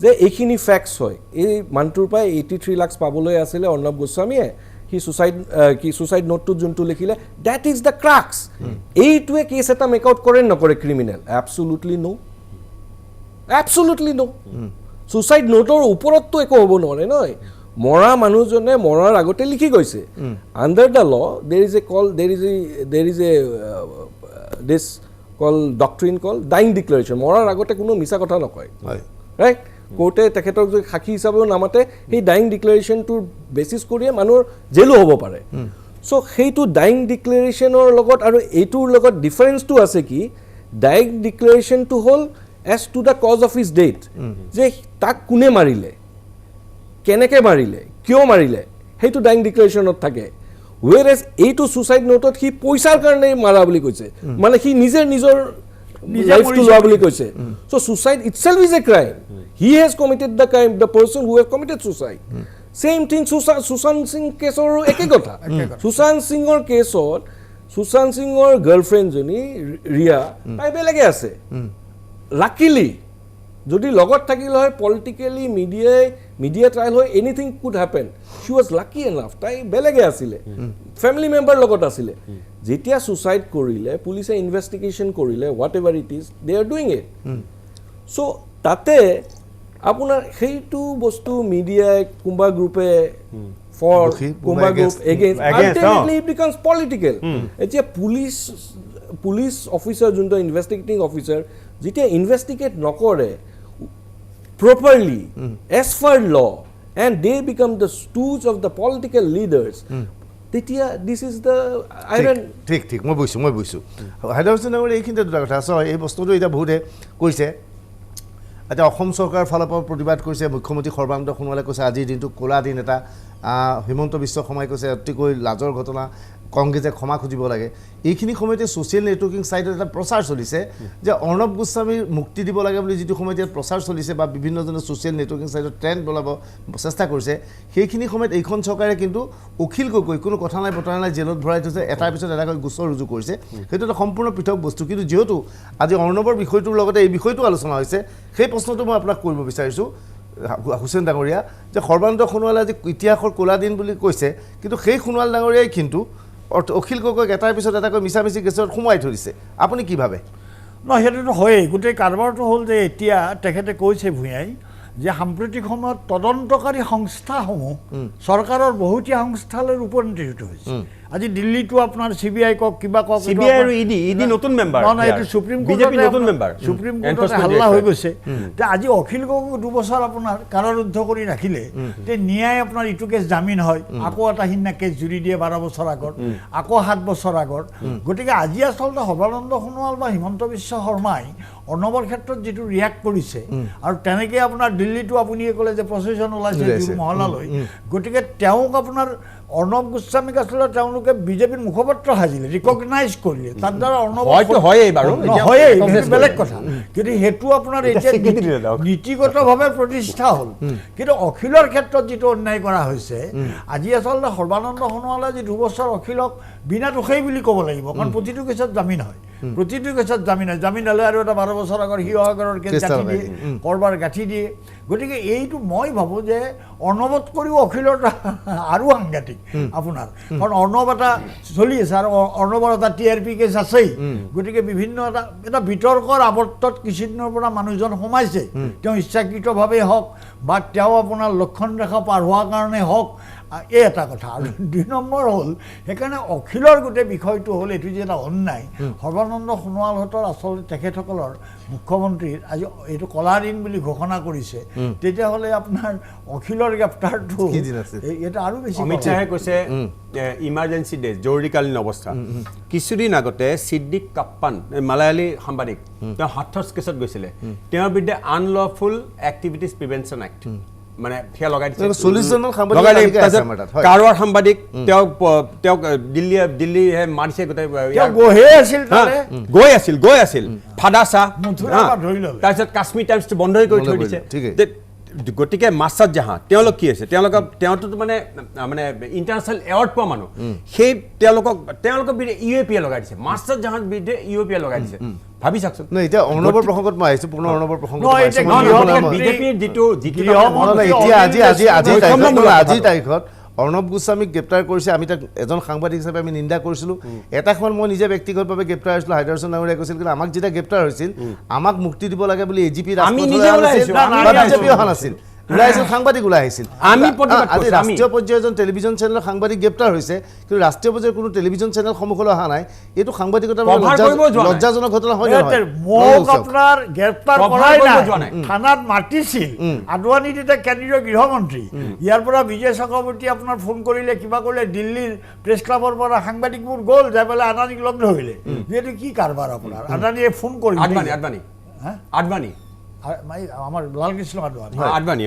যে এইখিনি ফেক্টছ হয় এই মানুহটোৰ পৰা 83 লাখ পাবলৈ আছিলে অৰ্ণৱ গোস্বামীয়ে সি ছুচাইড নোটটোত যোনটো লিখিলে ডেট ইজ দ্য ক্ৰাক্স এইটোৱে কেছ এটা মেক আউট কৰে নকৰে ক্ৰিমিনেল এবছলুটলি ন ছুচাইড নোটৰ ওপৰততো একো হ'ব নোৱাৰে নহয় মৰা মানুহজনে মৰাৰ আগতে লিখি গৈছে under the law there is a this called doctrine called dying declaration মৰাৰ আগতে কোনো মিছা কথা নকয় ৰাইট কোৰ্টে তেখেতক যদি সাক্ষী হিচাপেও নামাতে সেই ডাইং ডিক্লেৰেশ্যনটোৰ বেচিছ কৰিয়ে মানুহৰ জেলো হ'ব পাৰে চ' সেইটো ডাইং ডিক্লেৰেশ্যনৰ লগত আৰু এইটোৰ লগত ডিফাৰেঞ্চটো আছে কি ডাইং ডিক্লেৰেশ্যনটো হ'ল as to the cause of his death যে তাক কোনে মাৰিলে কেনেকৈ মাৰিলে কিয় মাৰিলে সেইটো ডাইং ডিক্লেৰেশ্যনত থাকে ৱেৰ এজ এইটো ছুচাইড নোটত সি পইচাৰ কাৰণে মাৰা বুলি কৈছে মানে সি নিজৰ লাইফটো লোৱা বুলি কৈছে so' suicide itself is a crime he has committed the crime the person who has committed suicide same thing Sushant Singh কেছৰো একে কথা সুশান্ত সিঙৰ কেছত সুশান্ত সিঙৰ গাৰ্লফ্ৰেণ্ডজনী ৰিয়া তাই বেলেগে আছে লাকিলি যদি লগত থাকিল হয় পলিটিকেলি মিডিয়া ট্ৰায়েল হয় anything could happen Shi was lucky enough তাই বেলেগে আছিলে ফেমিলি মেম্বাৰ লগত আছিলে যেতিয়া ছুচাইড কৰিলে পুলিচে ইনভেষ্টিগেশ্যন কৰিলে whatever it is they are doing it so' তাতে আপোনাৰ সেইটো বস্তু মিডিয়াই কোনোবা গ্ৰুপে ফৰ কোনোবা group against ultimately it becomes political এতিয়া পুলিচ অফিচাৰ যোনটো ইনভেষ্টিগেটিং অফিচাৰ যেতিয়া ইনভেষ্টিগেট নকৰে properly as per law and they become the stooges of the political leaders তেতিয়া this is the iron ঠিক মই বুজিছোঁ হাইদৰাবাদ নগৰ এইখিনিতে দুটা কথা আছে এই বস্তুটো এতিয়া বহুতে কৈছে এতিয়া অসম চৰকাৰৰ ফালৰ পৰা প্ৰতিবাদ কৰিছে মুখ্যমন্ত্ৰী সৰ্বানন্দ সোণোৱালে কৈছে আজিৰ দিনটো ক'লা দিন এটা হিমন্ত বিশ্ব শৰ্মাই কৈছে অতিকৈ লাজৰ ঘটনা কংগ্ৰেছে ক্ষমা খুজিব লাগে এইখিনি সময়তে ছ'চিয়েল নেটৱৰ্কিং ছাইটত এটা প্ৰচাৰ চলিছে যে অৰ্ণৱ গোস্বামীৰ মুক্তি দিব লাগে বুলি যিটো সময়ত ইয়াত প্ৰচাৰ চলিছে বা বিভিন্নজনে ছ'চিয়েল নেটৱৰ্কিং ছাইটত ট্ৰেণ্ড বলাব চেষ্টা কৰিছে সেইখিনি সময়ত এইখন চৰকাৰে কিন্তু অখিল গগৈ কোনো কথা নাই বতৰা নাই জেলত ভৰাই থৈছে এটাৰ পিছত এটাকৈ গোচৰ ৰুজু কৰিছে সেইটো এটা সম্পূৰ্ণ পৃথক বস্তু কিন্তু যিহেতু আজি অৰ্ণৱৰ বিষয়টোৰ লগতে এই বিষয়টো আলোচনা হৈছে সেই প্ৰশ্নটো মই আপোনাক কৰিব বিচাৰিছোঁ হুছেইন ডাঙৰীয়া যে সৰ্বানন্দ সোণোৱালে আজি ইতিহাসৰ ক'লা দিন বুলি কৈছে কিন্তু সেই সোণোৱাল ডাঙৰীয়াই কিন্তু অখিল গগৈক এটাৰ পিছত এটাকৈ মিছামিছি কেছত সোমাই ধৰিছে আপুনি কি ভাবে নহয় সেইটোতো হয়েই গোটেই কাৰবাৰটো হ'ল যে এতিয়া তেখেতে কৈছে ভূঞাই যে সাম্প্ৰতিক সময়ত তদন্তকাৰী সংস্থাসমূহ চৰকাৰৰ বহুতীয়া সংস্থালৈ ৰূপান্তৰিত হৈছে আজি দিল্লীটো আপোনাৰ CBI কওক কিবা কওক CBI আৰু ইডি নতুন মেম্বাৰ নহয় এইটো সুপ্ৰিম কোৰ্টতে হাল্লা হৈ গৈছে যে আজি অখিল গগৈক 2 বছৰ আপোনাৰ কাৰাৰুদ্ধ কৰি ৰাখিলে তে ন্যায় আপোনাৰ ইটো কেছ জামিন হয় আকৌ এটা হিন্না কেছ জুৰি দিয়ে 12 বছৰ আগত আকৌ 7 বছৰ আগত গতিকে আজি আচলতে সৰ্বানন্দ সোণোৱাল বা হিমন্ত বিশ্ব শৰ্মাই অৰ্ণৱৰ ক্ষেত্ৰত যেটো ৰিয়াক্ট কৰিছে আৰু তেনেকৈ আপোনাৰ দিল্লীটো আপুনিয়ে ক'লে যে প্ৰচেছন ওলাইছে মহলালৈ গতিকে তেওঁক আপোনাৰ অৰ্ণৱ গোস্বামীক আচলতে তেওঁলোকে বিজেপিৰ মুখপাত্ৰ সাজিলে, ৰিকগনাইজ কৰিলে, তাৰ দ্বাৰা অৰ্ণৱ হয়তো হয়েই বাৰু, এতিয়া হয়েই, কংগ্ৰেছ সেইটো বেলেগ কথা, কিন্তু সেইটো আপোনাৰ এতিয়া নীতিগতভাৱে প্ৰতিষ্ঠা হ'ল। কিন্তু অখিলৰ ক্ষেত্ৰত যিটো অন্যায় কৰা হৈছে, আজি আচলতে সৰ্বানন্দ সোণোৱালে যি 2 বছৰ অখিলক বিনা দোষেই বুলি ক'ব লাগিব, কাৰণ প্ৰতিটো কেছত জামিন হয়, প্ৰতিটো কেছত জামিন হয়, জামিন হ'লে আৰু এটা 12 বছৰ আগৰ শিৱসাগৰৰ কেছ গাঁঠি দিয়ে, কৰবাৰ গাঁঠি দিয়ে। গতিকে এইটো মই ভাবোঁ যে অৰ্ণৱত কৰিও অখিলৰ আৰু সাংঘাতিক আপোনাৰ, কাৰণ অৰ্ণৱ এটা চলি আছে আৰু অৰ্ণৱৰ এটা TRP কেছ আছেই। গতিকে বিভিন্ন এটা বিতৰ্কৰ আৱৰ্তত কিছুদিনৰ পৰা মানুহজন সোমাইছে, তেওঁ ইচ্ছাকৃতভাৱেই হওক বা তেওঁ আপোনাৰ লক্ষণ ৰেখা পাৰ হোৱাৰ কাৰণে হওক, এই এটা কথা। আৰু 2 নম্বৰ হ'ল সেইকাৰণে অখিলৰ গোটেই বিষয়টো হ'ল এইটো যে এটা অন্যায়, সৰ্বানন্দ সোণোৱালহঁতৰ আচলতে তেখেতসকলৰ মুখ্যমন্ত্ৰীৰ আজি এইটো কলা দিন বুলি ঘোষণা কৰিছে, তেতিয়াহ'লে আপোনাৰ অখিলৰ গ্ৰেপ্তাৰটো এটা আৰু বেছি। অমিত শ্বাহে কৈছে ইমাৰ্জেঞ্চি ডেজ, জৰুৰীকালীন অৱস্থা। কিছুদিন আগতে ছিদ্দিক কাপ্পান, মালায়ালী সাংবাদিক, তেওঁ হাথৰছ কেছত গৈছিলে, তেওঁৰ বিৰুদ্ধে আনলফুল এক্টিভিটিজ প্ৰিভেনশ্যন এক্ট মানে সেয়া লগাই দিছে, 40 জনমান সাংবাদিক আছে আমাৰ তাত। কাৰোবাৰ সাংবাদিক তেওঁক দিল্লী মাৰিছে, গোটেই গৈ আছিল ফাদা চাহ, তাৰপিছত কাশ্মীৰ টাইমছটো বন্ধই কৰি থৈ দিছে। গতিকে মাছাদ জাহাঁ তেওঁলোক কি আছে, তেওঁতো মানে ইণ্টাৰনেশ্যনেল এৱাৰ্ড পোৱা মানুহ, সেই তেওঁলোকৰ বিৰুদ্ধে UAPA লগাই দিছে, মাছাদ জাহাঁৰ বিৰুদ্ধে UAPA লগাই দিছে। ভাবি চাওকচোন। এতিয়া অৰ্ণৱৰ প্ৰসংগত মই আহিছোঁ, পুনৰ অৰ্ণৱৰ প্ৰসংগত বিজেপিৰ আজিৰ তাৰিখত অৰ্ণৱ গোস্বামীক গ্ৰেপ্তাৰ কৰিছে। আমি তাক এজন সাংবাদিক হিচাপে আমি নিন্দা কৰিছিলোঁ। এটা সময়ত মই নিজে ব্যক্তিগতভাৱে গ্ৰেপ্তাৰ হৈছিলোঁ, হাইদাৰ হোসেন ডাঙৰীয়াই কৈছিল, কিন্তু আমাক যেতিয়া গ্ৰেপ্তাৰ হৈছিল আমাক মুক্তি দিব লাগে বুলি AGP বিজেপি অহা নাছিল, ওলাই আহিছিল, সাংবাদিক ওলাই আহিছিল। আজি ৰাষ্ট্ৰীয় পৰ্যায়ৰ এজন টেলিভিজন চেনেলৰ সাংবাদিক গ্ৰেপ্তাৰ হৈছে, কিন্তু ৰাষ্ট্ৰীয় পৰ্যায়ৰ কোনো টেলিভিজন চেনেল সন্মুখলৈ অহা নাই। এইটো সাংবাদিকতাৰ লজ্জাজনক ঘটনা হয় নহয়? মোক আপোনাৰ গ্ৰেপ্তাৰ কৰাই নাই, থানাত মাতিছিল, আদৱানী তেতিয়া কেন্দ্ৰীয় গৃহমন্ত্ৰী, ইয়াৰ পৰা বিজয় চক্ৰৱৰ্তী আপোনাৰ ফোন কৰিলে, কিবা কৰিলে, দিল্লীৰ প্ৰেছ ক্লাবৰ পৰা সাংবাদিকবোৰ গ'ল, যাই পেলাই আদানীক লগ ধৰিলে। যিহেতু কি কাৰবাৰ আপোনাৰ, আদানীয়ে ফোন কৰিলে, আদৱানী আমাৰ লালকৃষ্ণ আদৱানী।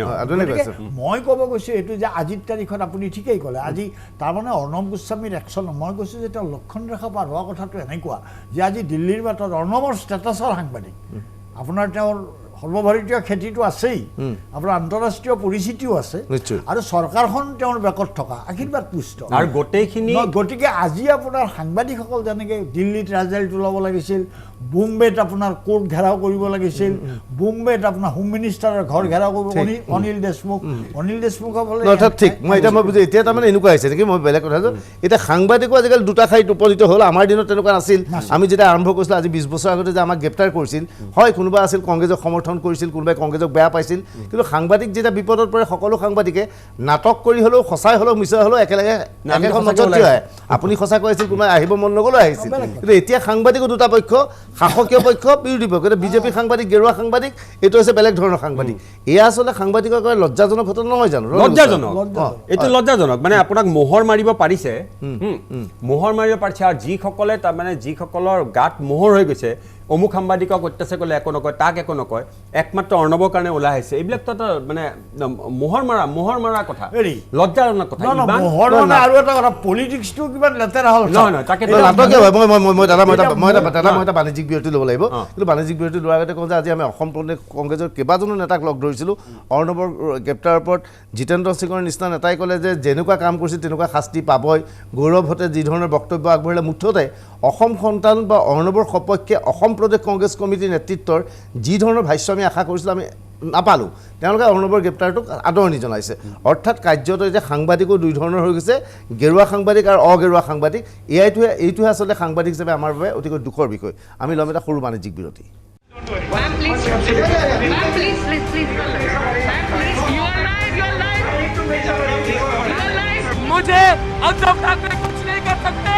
মই ক'ব গৈছোঁ এইটো যে আজিৰ তাৰিখত আপুনি ঠিকেই ক'লে, আজি তাৰমানে অৰ্ণৱ গোস্বামীৰ একশ্যন, মই কৈছোঁ যে তেওঁ লক্ষণ ৰেখা পাৰ হোৱা কথাটো এনেকুৱা যে আজি দিল্লীৰ বাটত অৰ্ণৱৰ ষ্টেটাছৰ সাংবাদিক, আপোনাৰ তেওঁৰ সৰ্বভাৰতীয় খ্যাতিটো আছেই, আপোনাৰ আন্তঃৰাষ্ট্ৰীয় পৰিচিতিও আছে, আৰু চৰকাৰখন তেওঁৰ বেকত থকা আশীৰ্বাদ পুষ্ট আৰু গোটেইখিনি। গতিকে আজি আপোনাৰ সাংবাদিকসকল যেনেকৈ দিল্লীত ৰাজধানীটো ল'ব লাগিছিল, বোম্বেত আপোনাৰ কোৰ্ট ঘেৰাও কৰিব লাগিছিল, বোম্বেত আপোনাৰ হোম মিনিষ্টাৰৰ ঘৰ ঘেৰাও কৰিব, অনিল দেশমুখক হ'লে অৰ্থাৎ ঠিক। মই বুজি এতিয়া তাৰমানে এনেকুৱা হৈছে নেকি, মই বেলেগ কথা, এতিয়া সাংবাদিকো আজিকালি দুটা ঠাইত উপনীত হ'ল। আমাৰ দিনত তেনেকুৱা নাছিল। আমি যেতিয়া আৰম্ভ কৰিছিলোঁ আজি 20 বছৰ আগতে যে আমাক গ্ৰেপ্তাৰ কৰিছিল, হয় কোনোবা আছিল কংগ্ৰেছক সমৰ্থন কৰিছিল, কোনোবাই কংগ্ৰেছক বেয়া পাইছিল, কিন্তু সাংবাদিক যেতিয়া বিপদত পৰে সকলো সাংবাদিকে নাটক কৰি হ'লেও, সঁচাই হ'লেও মিছা হ'লেও একেলগে একেখন মঞ্চত থিয় হয়। আপুনি সঁচা কৈ আছিল, কোনোবাই আহিব মন নগ'লেও আহিছিল। কিন্তু এতিয়া সাংবাদিকো দুটা পক্ষ, শাসকীয় পক্ষ, বিৰোধী পক্ষ। এতিয়া বিজেপি সাংবাদিক, গেৰুৱা সাংবাদিক, এইটো হৈছে বেলেগ ধৰণৰ সাংবাদিক। এয়া আচলতে সাংবাদিকৰ কাৰণে লজ্জাজনক ঘটনা নহয় জানো? এইটো লজ্জাজনক। মানে আপোনাক মোহৰ মাৰিব পাৰিছে, আৰু যিসকলে তাৰমানে যিসকলৰ গাত মোহৰ হৈ গৈছে, অমুক সাংবাদিকক অত্যাচাৰ কৰিলে একো নকয়, তাক একো নকয়, একমাত্ৰ অৰ্ণৱৰ কাৰণে ওলাই আহিছে, এইবিলাকতো মানে মোহৰ মাৰা কথা, লজ্জাজনক কথা। আৰু এটা কথা, পলিটিক্সটো কিমান লেতেৰা হ'ল নহয়, তাকে মই এটা বাণিজ্যিক বিৰতি ল'ব লাগিব। কিন্তু বাণিজ্যিক বিৰতি লোৱাৰ আগতে কওঁ যে আজি আমি অসম প্ৰদেশ কংগ্ৰেছৰ কেইবাজনো নেতাক লগ ধৰিছিলোঁ। অৰ্ণৱৰ গ্ৰেপ্তাৰৰ ওপৰত জিতেন্দ্ৰ সিঙৰ নিচিনা নেতাই ক'লে যে যেনেকুৱা কাম কৰিছিল তেনেকুৱা শাস্তি পাবই। গৌৰৱ হতে যি ধৰণৰ বক্তব্য আগবঢ়ালে, মুঠতে অসম সন্তান বা অৰ্ণৱৰ সপক্ষে অসম প্ৰদেশ কংগ্ৰেছ কমিটিৰ নেতৃত্বৰ যি ধৰণৰ ভাষ্য আমি আশা কৰিছিলোঁ আমি নাপালোঁ। তেওঁলোকে অৰ্ণৱৰ গ্ৰেপ্তাৰটোক আদৰণি জনাইছে। অৰ্থাৎ কাৰ্যত এতিয়া সাংবাদিকো দুই ধৰণৰ হৈ গৈছে, গেৰুৱা সাংবাদিক আৰু অগেৰুৱা সাংবাদিক। এইটোহে আচলতে সাংবাদিক হিচাপে আমাৰ বাবে অতিকৈ দুখৰ বিষয়। আমি ল'ম এটা সৰু বাণিজ্যিক বিৰতি। मुझे उद्धव ठाकरे कुछ नहीं कर सकते,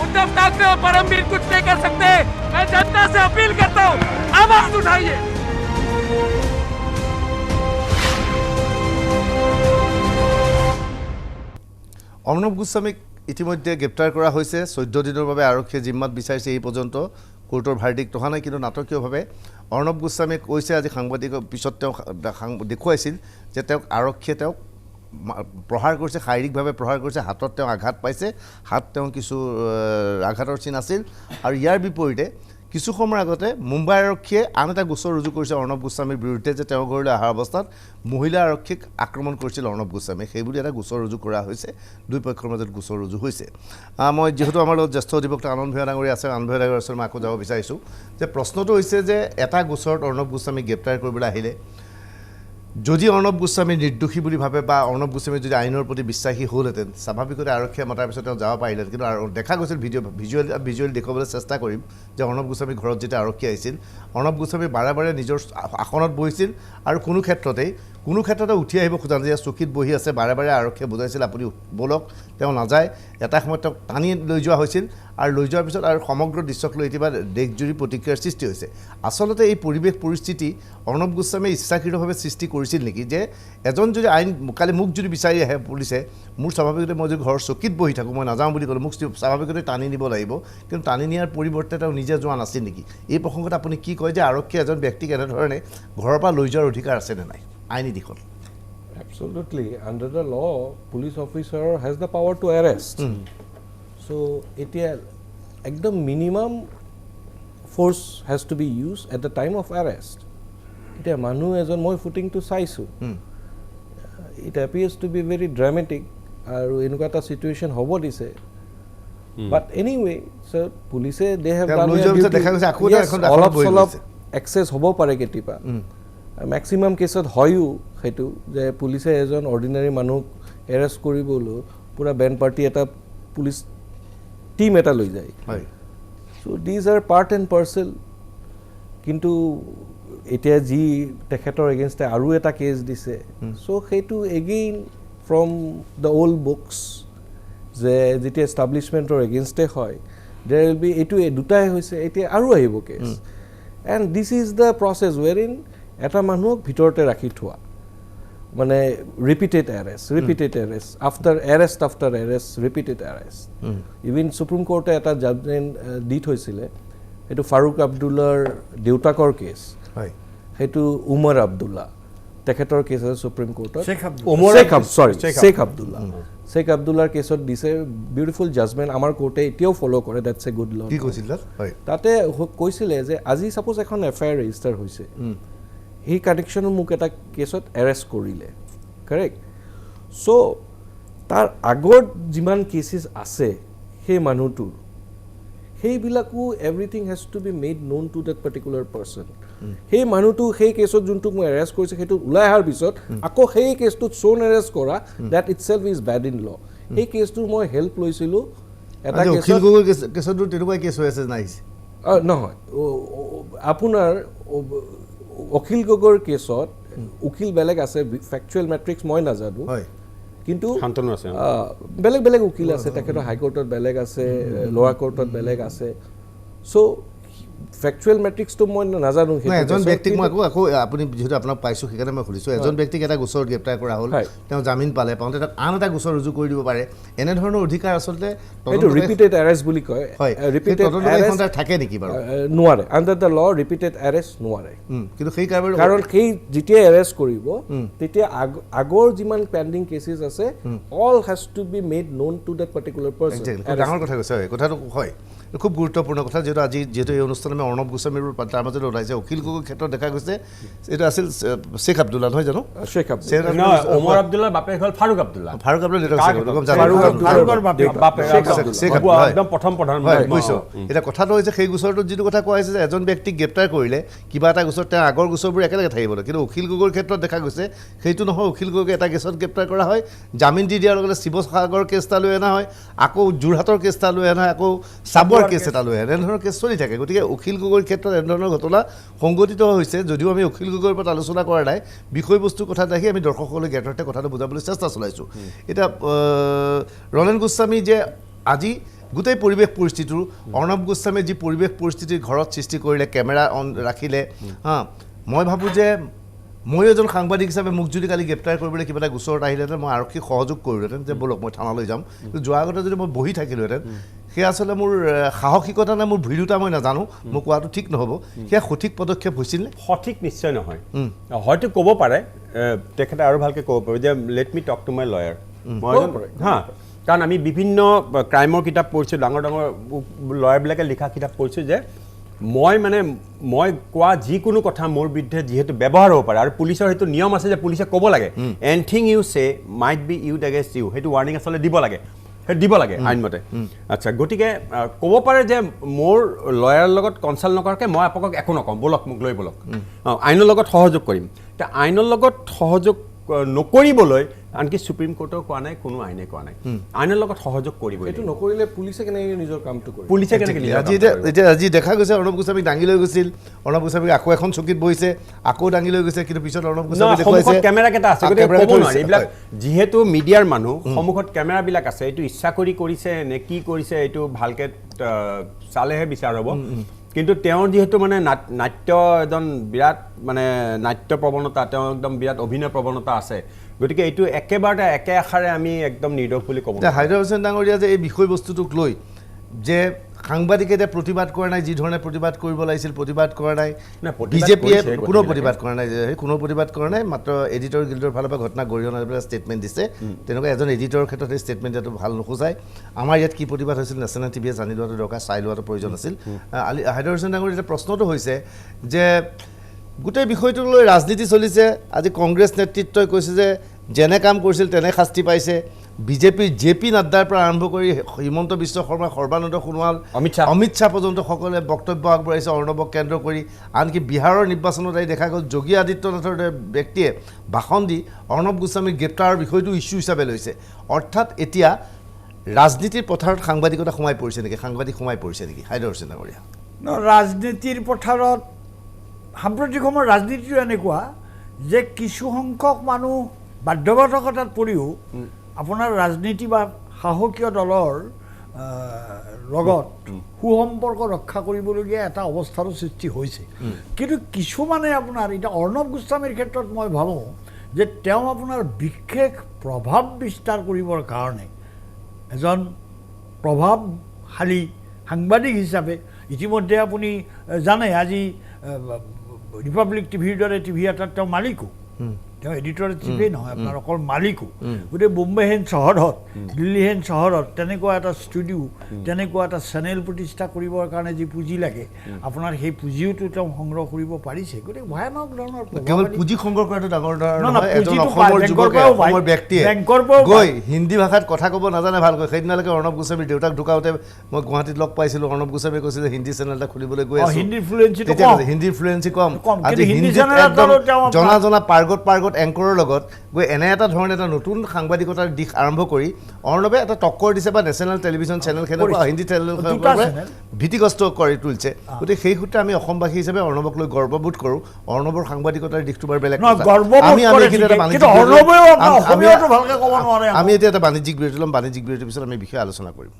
उद्धव ठाकरे और परमवीर कुछ नहीं कर सकते। मैं जनता से अपील करता हूँ, आवाज उठाइए। অৰ্ণৱ গোস্বামীক ইতিমধ্যে গ্ৰেপ্তাৰ কৰা হৈছে। 14 দিনৰ বাবে আৰক্ষীয়ে জিম্মাত বিচাৰিছে। এই পৰ্যন্ত কোৰ্টৰ ভাৰ্ডিক্ট অহা নাই, কিন্তু নাটকীয়ভাৱে অৰ্ণৱ গোস্বামীয়ে কৈছে আজি সাংবাদিকৰ পিছত তেওঁ দেখুৱাইছিল যে তেওঁক আৰক্ষীয়ে তেওঁক প্ৰহাৰ কৰিছে, শাৰীৰিকভাৱে প্ৰহাৰ কৰিছে, হাতত তেওঁ আঘাত পাইছে, হাত তেওঁ কিছু আঘাতৰ চিন আছিল। আৰু ইয়াৰ বিপৰীতে কিছু সময়ৰ আগতে মুম্বাই আৰক্ষীয়ে আন এটা গোচৰ ৰুজু কৰিছে অৰ্ণৱ গোস্বামীৰ বিৰুদ্ধে যে তেওঁৰ ঘৰলৈ অহাৰ অৱস্থাত মহিলা আৰক্ষীক আক্ৰমণ কৰিছিল অৰ্ণৱ গোস্বামীয়ে, সেইবুলি এটা গোচৰ ৰুজু কৰা হৈছে, দুই পক্ষৰ মাজত গোচৰ ৰুজু হৈছে। মই যিহেতু আমাৰ লগত জ্যেষ্ঠ অধিবক্তা আনন্দ ভূঞা ডাঙৰীয়া আছে, আনন্দ ভূঞা ডাঙৰীয়াৰ ওচৰত মই আকৌ যাব বিচাৰিছোঁ যে প্ৰশ্নটো হৈছে যে এটা গোচৰত অৰ্ণৱ গোস্বামীক গ্ৰেপ্তাৰ কৰিবলৈ আহিলে যদি অৰ্ণৱ গোস্বামী নিৰ্দোষী বুলি ভাবে বা অৰ্ণৱ গোস্বামী যদি আইনৰ প্ৰতি বিশ্বাসী হ'লহেঁতেন, স্বাভাৱিকতে আৰক্ষীয়ে মতাৰ পিছত তেওঁ যাব পাৰিলেহেঁতেন। কিন্তু দেখা গৈছিল ভিজুৱেল দেখুৱাবলৈ চেষ্টা কৰিম যে অৰ্ণৱ গোস্বামীৰ ঘৰত যেতিয়া আৰক্ষী আহিছিল, অৰ্ণৱ গোস্বামী বাৰে বাৰে নিজৰ আসনত বহিছিল আৰু কোনো ক্ষেত্ৰতে উঠি আহিব খোজা যে চকীত বহি আছে, বাৰে বাৰে আৰক্ষীয়ে বুজাইছিল আপুনি বলক, তেওঁ নাযায়। এটা সময়ত তেওঁক টানি লৈ যোৱা হৈছিল আৰু লৈ যোৱাৰ পিছত আৰু সমগ্ৰ দৃশ্যক লৈ এতিয়া দেশজুৰি প্ৰতিক্ৰিয়াৰ সৃষ্টি হৈছে। আচলতে এই পৰিৱেশ পৰিস্থিতি অৰ্ণৱ গোস্বামীয়ে ইচ্ছাকৃতভাৱে সৃষ্টি কৰিছিল নেকি যে এজন যদি কালি মোক যদি বিচাৰি আহে পুলিচে, মোৰ স্বাভাৱিকতে মই যদি ঘৰৰ চকীত বহি থাকোঁ, মই নাযাওঁ বুলি ক'লোঁ, মোক স্বাভাৱিকতে টানি নিব লাগিব, কিন্তু টানি নিয়াৰ পৰিৱৰ্তে তেওঁ নিজে যোৱা নাছিল নেকি? এই প্ৰসংগত আপুনি কি কয় যে আৰক্ষীয়ে এজন ব্যক্তিক এনেধৰণে ঘৰৰ পৰা লৈ যোৱাৰ অধিকাৰ আছেনে নাই আইনী দিশত? Absolutely. Under the law, police officer has the power to arrest. So, এতিয়া একদম minimum force has to be used at the time of arrest. এতিয়া মানুহ এজন মই ফুটিংটো চাইছোঁ, it appears to be very dramatic আৰু এনেকুৱা এটা situation হ'ব দিছে। But anyway, so police they have done their duty. Yes, অলপ চলপ access হ'ব পাৰে কেতিয়াবা। মেক্সিমাম কেছত হয়ো সেইটো যে পুলিচে এজন অৰ্ডিনাৰী মানুহক এৰেষ্ট কৰিবলৈ পূৰা বেণ্ড পাৰ্টি এটা পুলিচ টিম এটা লৈ যায়। So' these are part and parcel. কিন্তু এতিয়া যি তেখেতৰ এগেইনষ্টে আৰু এটা কেছ দিছে, চ' সেইটো again from the old books যে যেতিয়া এষ্টাব্লিছমেণ্টৰ এগেইনষ্টে হয় দেৰ উইল বি এইটো দুটাই হৈছে, এতিয়া আৰু আহিব case. And this is the process wherein এটা মানুহক ভিতৰতে ৰাখি থোৱা, মানে repeated arrest after arrest repeated arrest. Even supreme কোৰ্টে এটা জাজমেণ্ট দি থৈছিলে, সেইটো ফাৰুক আব্দুল্লাৰ দেউতাকৰ কেছ, সেইটো উমৰ আব্দুল্লা তেখেতৰ কেছ আছে সুপ্ৰিম কোৰ্টত, শেখ আব্দুল্লাৰ কেছত দিছে বিউটিফুল জাজমেণ্ট। আমাৰ কোৰ্টে এতিয়াও ফ'ল' কৰে, ডেটছ এ গুড ল। তাতে কৈছিলে যে আজি ছাপ'জ এখন এফআইআৰ ৰেজিষ্টাৰ হৈছে, সেই কানেকশ্যনত মোক এটা কেছত এৰেষ্ট কৰিলে, কাৰেক্ট? চ' তাৰ আগত যিমান কেছেছ আছে সেই মানুহটোৰ, সেইবিলাকো everything has to be made known to that particular person. সেই মানুহটো সেই কেছত যোনটোক মই এৰেষ্ট কৰিছোঁ সেইটো ওলাই অহাৰ পিছত আকৌ সেই কেছটোত চ'ন এৰেষ্ট কৰা, that it self is bed in law. সেই কেছটোৰ মই হেল্প লৈছিলোঁ এটা কেছতো তেনেকুৱা কেছ হৈ আছে নাই? নহয়, আপোনাৰ অখিল গগৈৰ কেছত উকিল বেলেগ আছে, ফেকচুৱেল মেট্ৰিক্স মই নাজানো, কিন্তু বেলেগ বেলেগ উকিল আছে, তেখেতৰ হাইকোৰ্টত বেলেগ আছে, লোৱাৰ কোৰ্টত বেলেগ আছে। চ' ফেকচুৱেল মেট্ৰিক্সটো মই নাজানো। এজন ব্যক্তিক মই আকৌ আপুনি যিহেতু আপোনাক পাইছোঁ সেইকাৰণে মই সুধিছোঁ, এজন ব্যক্তিক এটা গোচৰত গ্ৰেপ্তাৰ কৰা হ'ল, তেওঁ জামিন পালে, পাওঁতে তাত আন এটা গোচৰ ৰুজু কৰি দিব পাৰে, এনেধৰণৰ অধিকাৰ আচলতে এইটো ৰিপিটেড এৰেষ্ট বুলি কয়। থাকে নেকি বাৰু? নোৱাৰে, আণ্ডাৰ দ্য ল ৰিপিটেড এৰেষ্ট নোৱাৰে। কিন্তু সেই কাৰণ সেই যেতিয়া এৰেষ্ট কৰিব তেতিয়া আগৰ যিমান পেণ্ডিং কেছেছ আছে all has to be made known to that particular person. ডাঙৰ কথা কৈছে, কথাটো হয়, খুব গুৰুত্বপূৰ্ণ কথা। যিহেতু এই অনুষ্ঠানত আমি অৰ্ণৱ গোস্বামীৰ তাৰ মাজতে ওলাইছে, অখিল গগৈৰ ক্ষেত্ৰত দেখা গৈছে এইটো আছিল শেখ আব্দুল্লা, নহয় জানো? ওমৰ আব্দুল্লাৰ বাপেক হ'ল ফাৰুক আব্দুল্লা। এতিয়া কথাটো হৈছে সেই গোচৰটোত যিটো কথা কোৱা হৈছে যে এজন ব্যক্তিক গ্ৰেপ্তাৰ কৰিলে কিবা এটা গোচৰত তেওঁ আগৰ গোচৰবোৰ একেলগে থাকিব, কিন্তু অখিল গগৈৰ ক্ষেত্ৰত দেখা গৈছে সেইটো নহয়। অখিল গগৈক এটা কেছত গ্ৰেপ্তাৰ কৰা হয়, জামিন দি দিয়াৰ লগে লগে শিৱসাগৰ কেছ এটা লৈ অনা হয়, আকৌ যোৰহাটৰ কেছ এটা লৈ অনা হয়, আকৌ চাবুৱাৰ কেছ এটা লৈ আনে, এনেধৰণৰ কেছ চলি থাকে। গতিকে অখিল গগৈৰ ক্ষেত্ৰত এনেধৰণৰ ঘটনা সংঘটিত হৈছে, যদিও আমি অখিল গগৈৰ ওপৰত আলোচনা কৰা নাই, বিষয়বস্তুৰ কথা দেখি আমি দৰ্শকসকলক জ্ঞাতাৰ্থে কথাটো বুজাবলৈ চেষ্টা চলাইছোঁ। এতিয়া ৰনেন গোস্বামী যে আজি গোটেই পৰিৱেশ পৰিস্থিতিটো, অৰ্ণৱ গোস্বামীয়ে যি পৰিৱেশ পৰিস্থিতিৰ ঘৰত সৃষ্টি কৰিলে, কেমেৰা অন ৰাখিলে, মই ভাবোঁ যে মই এজন সাংবাদিক হিচাপে মোক যদি কালি গ্ৰেপ্তাৰ কৰিবলৈ কিবা এটা গোচৰত আহিলেহেঁতেন মই আৰক্ষীক সহযোগ কৰিলোহেঁতেন যে ব'লক মই থানালৈ যাম কিন্তু যোৱাৰ আগতে যদি মই বহি থাকিলোহেঁতেন সেয়া আচলতে মোৰ সাহসিকতা নে মোৰ ভীৰুতা মই নাজানো মোক কোৱাটো ঠিক নহ'ব সেয়া সঠিক পদক্ষেপ হৈছিল নে সঠিক নিশ্চয় নহয় হয়তো ক'ব পাৰে তেখেতে আৰু ভালকৈ ক'ব পাৰে যে let me talk to my lawyer হা কাৰণ আমি বিভিন্ন ক্ৰাইমৰ কিতাপ পঢ়িছোঁ ডাঙৰ ডাঙৰ লয়াৰবিলাকে লিখা কিতাপ পঢ়িছোঁ যে মই কোৱা যিকোনো কথা মোৰ বিৰুদ্ধে যিহেতু ব্যৱহাৰ হ'ব পাৰে আৰু পুলিচৰ সেইটো নিয়ম আছে যে পুলিচে ক'ব লাগে anything you say might be used against you সেইটো ৱাৰ্ণিং আচলতে দিব লাগে আইনমতে আচ্ছা গতিকে ক'ব পাৰে যে মোৰ লয়াৰৰ লগত কনচাল্ট নকৰাকৈ মই আপোনাক একো নকওঁ ব'লক মোক লৈ ব'লক আইনৰ লগত সহযোগ কৰিম এতিয়া আইনৰ লগত সহযোগ নকৰিবলৈ আনকি সুপ্ৰিম কোৰ্টেও কোৱা নাই কোনো আইনে কোৱা নাই আইনৰ লগত সহযোগ কৰিব এইটো নকৰিলে পুলিচে কেনেকৈ নিজৰ কামটো কৰিব পুলিচে কেনেকৈ আজি দেখা গৈছে অৰ্ণৱ গোস্বামীক দাঙি লৈ গৈছিল অৰ্ণৱ গোস্বামীক আকৌ এখন চকীত বহিছে আকৌ দাঙি লৈ গৈছে কিন্তু পিছত অৰ্ণৱ গোস্বামী দেখুৱাইছে কেমেৰা কেইটা আছে গতিকে ক'ব নোৱাৰি এইবিলাক যিহেতু মিডিয়াৰ মানুহ সন্মুখত কেমেৰাবিলাক আছে এইটো ইচ্ছা কৰি কৰিছে নে কি কৰিছে এইটো ভালকৈ চালেহে বিচাৰ হ'ব কিন্তু তেওঁৰ যিহেতু মানে নাট্য এজন বিৰাট মানে নাট্য প্ৰৱণতা তেওঁ একদম বিৰাট অভিনয় প্ৰৱণতা আছে গতিকে এইটো একেবাৰতে একে আশাৰে আমি একদম নিৰ্দোষ বুলি ক'ব হাইদৰ হুছেইন ডাঙৰীয়া যে এই বিষয়বস্তুটোক লৈ যে সাংবাদিকে এতিয়া প্ৰতিবাদ কৰা নাই যি ধৰণে প্ৰতিবাদ কৰিব লাগিছিল প্ৰতিবাদ কৰা নাই বিজেপিয়ে কোনো প্ৰতিবাদ কৰা নাই কোনো প্ৰতিবাদ কৰা নাই মাত্ৰ এডিটৰ গিল্ডৰ ফালৰ পৰা ঘটনা গৰিহণা পেলাই ষ্টেটমেণ্ট দিছে তেনেকুৱা এজন এডিটৰৰ ক্ষেত্ৰত এই ষ্টেটমেণ্ট দিয়াটো ভাল নোখোজায় আমাৰ ইয়াত কি প্ৰতিবাদ হৈছিল নেশ্যনেল টিভিয়ে জানি লোৱাটো দৰকাৰ চাই লোৱাটো প্ৰয়োজন আছিল হাইদৰ হুছেইন ডাঙৰীয়া এতিয়া প্ৰশ্নটো হৈছে যে গোটেই বিষয়টোক লৈ ৰাজনীতি চলিছে আজি কংগ্ৰেছ নেতৃত্বই কৈছে যে যেনে কাম কৰিছিল তেনে শাস্তি পাইছে বিজেপিৰ জে.পি. নাড্ডাৰ পৰা আৰম্ভ কৰি হিমন্ত বিশ্ব শৰ্মা সৰ্বানন্দ সোণোৱাল অমিত শ্বাহ পৰ্যন্ত সকলোৱে বক্তব্য আগবঢ়াইছে অৰ্ণৱক কেন্দ্ৰ কৰি আনকি বিহাৰৰ নিৰ্বাচনত আহি দেখা গ'ল যোগী আদিত্যনাথৰ ব্যক্তিয়ে ভাষণ দি অৰ্ণৱ গোস্বামীৰ গ্ৰেপ্তাৰৰ বিষয়টো ইছ্যু হিচাপে লৈছে অৰ্থাৎ এতিয়া ৰাজনীতিৰ পথাৰত সাংবাদিকতা সোমাই পৰিছে নেকি সাংবাদিক সোমাই পৰিছে নেকি হাইদৰ হুছেইন ডাঙৰীয়া ৰাজনীতিৰ পথাৰত সাম্প্ৰতিক সময়ৰ ৰাজনীতিটো এনেকুৱা যে কিছু সংখ্যক মানুহ বাধ্যবাধকতাত পৰিও আপোনাৰ ৰাজনীতি বা সাহসীয় দলৰ লগত সুসম্পৰ্ক ৰক্ষা কৰিবলগীয়া এটা অৱস্থাৰো সৃষ্টি হৈছে কিন্তু কিছুমানে আপোনাৰ এতিয়া অৰ্ণৱ গোস্বামীৰ ক্ষেত্ৰত মই ভাবোঁ যে তেওঁ আপোনাৰ বিশেষ প্ৰভাৱ বিস্তাৰ কৰিবৰ কাৰণে এজন প্ৰভাৱশালী সাংবাদিক হিচাপে ইতিমধ্যে আপুনি জানে আজি ৰিপাব্লিক টিভিৰ দৰে টিভি এটাত তেওঁ মালিকো তেওঁ এডিটৰ চিফেই নহয় আপোনাৰ অকল মালিকো গোটেই বোম্বে হেন চহৰত দিল্লী হেন চহৰত তেনেকুৱা এটা ষ্টুডিঅ' তেনেকুৱা এটা চেনেল প্ৰতিষ্ঠা কৰিবৰ কাৰণে যি পুঁজি লাগে আপোনাৰ সেই পুঁজিওতো তেওঁ সংগ্ৰহ কৰিব পাৰিছে গতিকে ভয়ানক ধৰণৰ কেৱল পুঁজি সংগ্ৰহ কৰাটো ডাঙৰ অসমৰ ব্যক্তিয়ে গৈ হিন্দী ভাষাত কথা ক'ব নাজানে ভালকৈ সেইদিনালৈকে অৰ্ণৱ গোস্বামীৰ দেউতাক ঢুকাওঁতে মই গুৱাহাটীত লগ পাইছিলোঁ অৰ্ণৱ গোস্বামীয়ে কৈছিল যে হিন্দী চেনেল এটা খুলিবলৈ গৈ আছোঁ হিন্দীৰ ফ্লুৱেঞ্চি কম আজি হিন্দীত একদম জনা পাৰ্গত এংকৰৰ লগত গৈ এনে এটা ধৰণে এটা নতুন সাংবাদিকতাৰ দিশ আৰম্ভ কৰি অৰ্ণৱে এটা টক্কৰ দিছে বা নেশ্যনেল টেলিভিশ্যন চেনেলখনৰ পৰা হিন্দী চেনেলখনৰ ভীতিগ্ৰস্ত কৰি তুলিছে গতিকে সেই সূত্ৰে আমি অসমবাসী হিচাপে অৰ্ণৱক লৈ গৰ্ববোধ কৰোঁ অৰ্ণৱৰ সাংবাদিকতাৰ দিকটো বাৰু বেলেগ আমি এতিয়া এটা বাণিজ্যিক বিৰতি ল'ম বাণিজ্যিক বিৰতিৰ পিছত আমি বিষয়ে আলোচনা কৰিম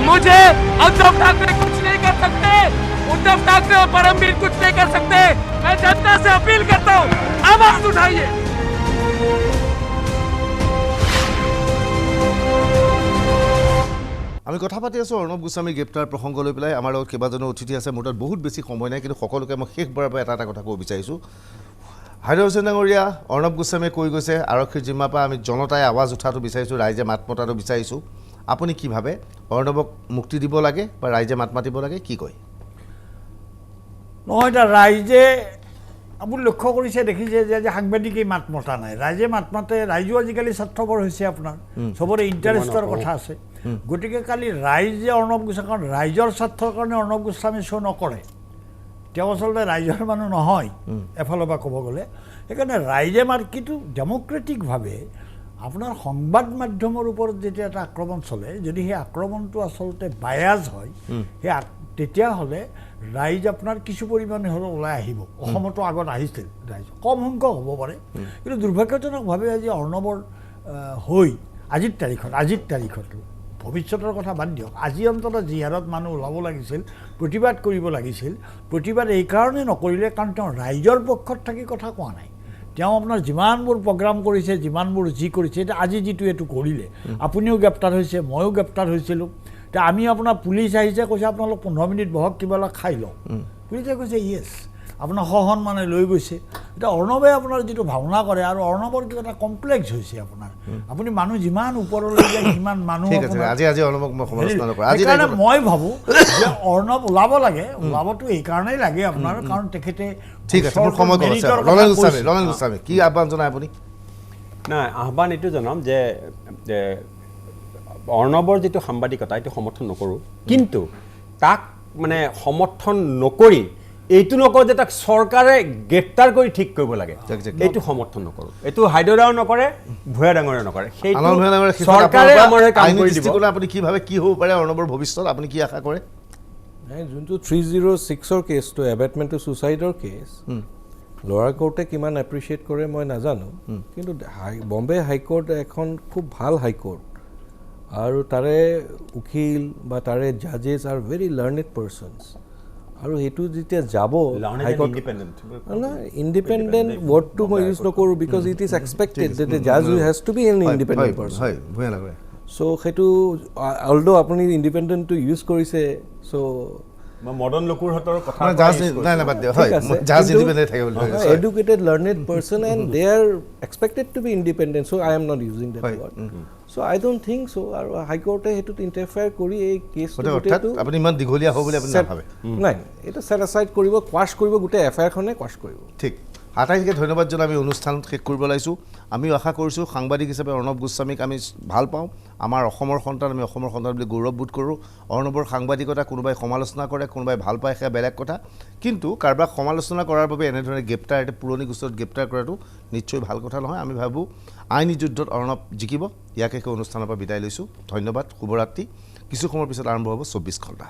मुझे उद्धव ठाकरे कुछ नहीं कर सकते उद्धव ठाकरे और परमवीर कुछ नहीं कर सकते मैं जनता से अपील करता हूँ आवाज उठाइए আমি কথা পাতি আছোঁ অৰ্ণৱ গোস্বামী গ্ৰেপ্তাৰ প্ৰসংগ লৈ পেলাই আমাৰ লগত কেইবাজনো অতিথি আছে মোৰ তাত বহুত বেছি সময় নাই কিন্তু সকলোকে মই শেষবাৰৰ পৰা এটা কথা ক'ব বিচাৰিছোঁ হাইদৰ হুছেইন ডাঙৰীয়া অৰ্ণৱ গোস্বামীয়ে কৈ গৈছে আৰক্ষীৰ জিম্মাৰ পৰা আমি জনতাই আৱাজ উঠাটো বিচাৰিছোঁ ৰাইজে মাত মতাটো বিচাৰিছোঁ আপুনি কি ভাবে অৰ্ণৱক মুক্তি দিব লাগে বা ৰাইজে মাত মাতিব লাগে কি কয় নহয় এতিয়া ৰাইজে আপুনি লক্ষ্য কৰিছে দেখিছে যে সাংবাদিকেই মাত মতা নাই ৰাইজে মাত মাতে ৰাইজো আজিকালি স্বাৰ্থপৰ হৈছে আপোনাৰ চবৰে ইণ্টাৰেষ্টৰ কথা আছে গতিকে কালি ৰাইজে অৰ্ণৱ গোস্বামী কাৰণ ৰাইজৰ স্বাৰ্থৰ কাৰণে অৰ্ণৱ গোস্বামী শ্ব' নকৰে তেওঁ আচলতে ৰাইজৰ মানুহ নহয় এফালৰ পৰা ক'ব গ'লে সেইকাৰণে ৰাইজে মাত কিন্তু ডেমক্ৰেটিকভাৱে আপোনাৰ সংবাদ মাধ্যমৰ ওপৰত যেতিয়া এটা আক্ৰমণ চলে যদি সেই আক্ৰমণটো আচলতে বায়াজ হয় সেই তেতিয়াহ'লে ৰাইজ আপোনাৰ কিছু পৰিমাণে হ'লেও ওলাই আহিব অসমতো আগত আহিছিল ৰাইজ কম সংখ্যক হ'ব পাৰে কিন্তু দুৰ্ভাগ্যজনকভাৱে আজি অৰ্ণৱৰ হৈ আজিৰ তাৰিখত ভৱিষ্যতৰ কথা বাদ দিয়ক আজি অন্তত যি হাৰত মানুহ ওলাব লাগিছিল প্ৰতিবাদ কৰিব লাগিছিল প্ৰতিবাদ এইকাৰণে নকৰিলে কাৰণ তেওঁ ৰাইজৰ পক্ষত থাকি কথা কোৱা নাই তেওঁ আপোনাৰ যিমানবোৰ প্ৰগ্ৰাম কৰিছে যিমানবোৰ যি কৰিছে এতিয়া আজি যিটো এইটো কৰিলে আপুনিও গ্ৰেপ্তাৰ হৈছে ময়ো গ্ৰেপ্তাৰ হৈছিলোঁ এতিয়া আমি আপোনাৰ পুলিচ আহিছে কৈছে আপোনালোক 15 মিনিট বহক কিবা অলপ খাই লওক পুলিচে কৈছে য়েছ আপোনাৰ সসন্মানে লৈ গৈছে এতিয়া অৰ্ণৱে আপোনাৰ যিটো ভাওনা কৰে আৰু অৰ্ণৱৰ কিবা এটা কমপ্লেক্স হৈছে আপোনাৰ আপুনি মানুহ যিমান ওপৰলৈ যায় সিমান মানুহ ঠিক আছে আজি অৰ্ণৱক মই সমালোচনা নকৰোঁ আজি সেইকাৰণে মই ভাবোঁ যে অৰ্ণৱ ওলাব লাগে ওলাবতো এইকাৰণেই লাগে আপোনাৰ কাৰণ তেখেতে ঠিক আছে মোৰ সময় কম আছে ৰমেন গোস্বামী কি আহ্বান জনায় আপুনি নাই আহ্বান এইটো জনাম যে অৰ্ণৱৰ যিটো সাংবাদিকতা এইটো সমৰ্থন নকৰোঁ কিন্তু তাক মানে সমৰ্থন নকৰি এইটো নকওঁ যে তাক চৰকাৰে গ্ৰেপ্তাৰ কৰি ঠিক কৰিব লাগে এইটো সমৰ্থন নকৰোঁ এইটো হাইদৰাও নকৰে ভূঞা ডাঙৰে নকৰে চৰকাৰে আমাৰ কাম কৰি দিব আপুনি কি ভাবে কি হ'ব পাৰে অৰ্ণৱৰ ভৱিষ্যত আপুনি কি আশা কৰে যোনটো 306ৰ কেছটো এবেটমেণ্ট টু ছুচাইডৰ কেছ লোৱাৰ কোৰ্টে কিমান এপ্ৰিচিয়েট কৰে মই নাজানো কিন্তু বম্বে হাইকোৰ্ট এখন খুব ভাল হাইকোৰ্ট আৰু তাৰে উকিল বা তাৰে জাজেছ আৰ ভেৰি লাৰ্ণেড পাৰ্চনছ আৰু সেইটো যেতিয়া যাব ইণ্ডিপেণ্ডেণ্ট ৱৰ্ডটো মই ইউজ নকৰোঁ বিকজ ইট ইজ এক্সপেক্টেড যে জাজ has to be an independent person so' সেইটো অলদো আপুনি ইণ্ডিপেণ্ডেণ্টটো ইউজ কৰিছে চ' মদন লকুৰহঁতৰ কথা educated learned person and they are expected to be independent so I am not using that word so I don't think so আৰু হাইকোৰ্টে হেতুত ইন্টাৰফেয়াৰ কৰি এই কেছটো আপুনি ইমান দীঘলীয়া হ'ব বুলি আপুনি নাভাবে নাই এটা সেট আসাইড কৰিব কোৱাশ কৰিব গোটে এফআইআৰ খনে কোৱাশ কৰিব ঠিক আটাইকে ধন্যবাদ জনাই আমি অনুষ্ঠান শেষ কৰিব লাইছোঁ আমি আশা কৰিছোঁ সাংবাদিক হিচাপে অৰ্ণৱ গোস্বামীক আমি ভাল পাওঁ আমাৰ অসমৰ সন্তান আমি অসমৰ সন্তান বুলি গৌৰৱবোধ কৰোঁ অৰ্ণৱৰ সাংবাদিকতা কোনোবাই সমালোচনা কৰে কোনোবাই ভাল পায় সেয়া বেলেগ কথা কিন্তু কাৰোবাক সমালোচনা কৰাৰ বাবে এনেধৰণে গ্ৰেপ্তাৰ এটা পুৰণি গোচৰত গ্ৰেপ্তাৰ কৰাটো নিশ্চয় ভাল কথা নহয় আমি ভাবোঁ আইনী যুদ্ধত অৰ্ণৱ জিকিব ইয়াকে অনুষ্ঠানৰ পৰা বিদায় লৈছোঁ ধন্যবাদ শুভৰাত্ৰি কিছু সময়ৰ পিছত আৰম্ভ হ'ব 24 ঘণ্টা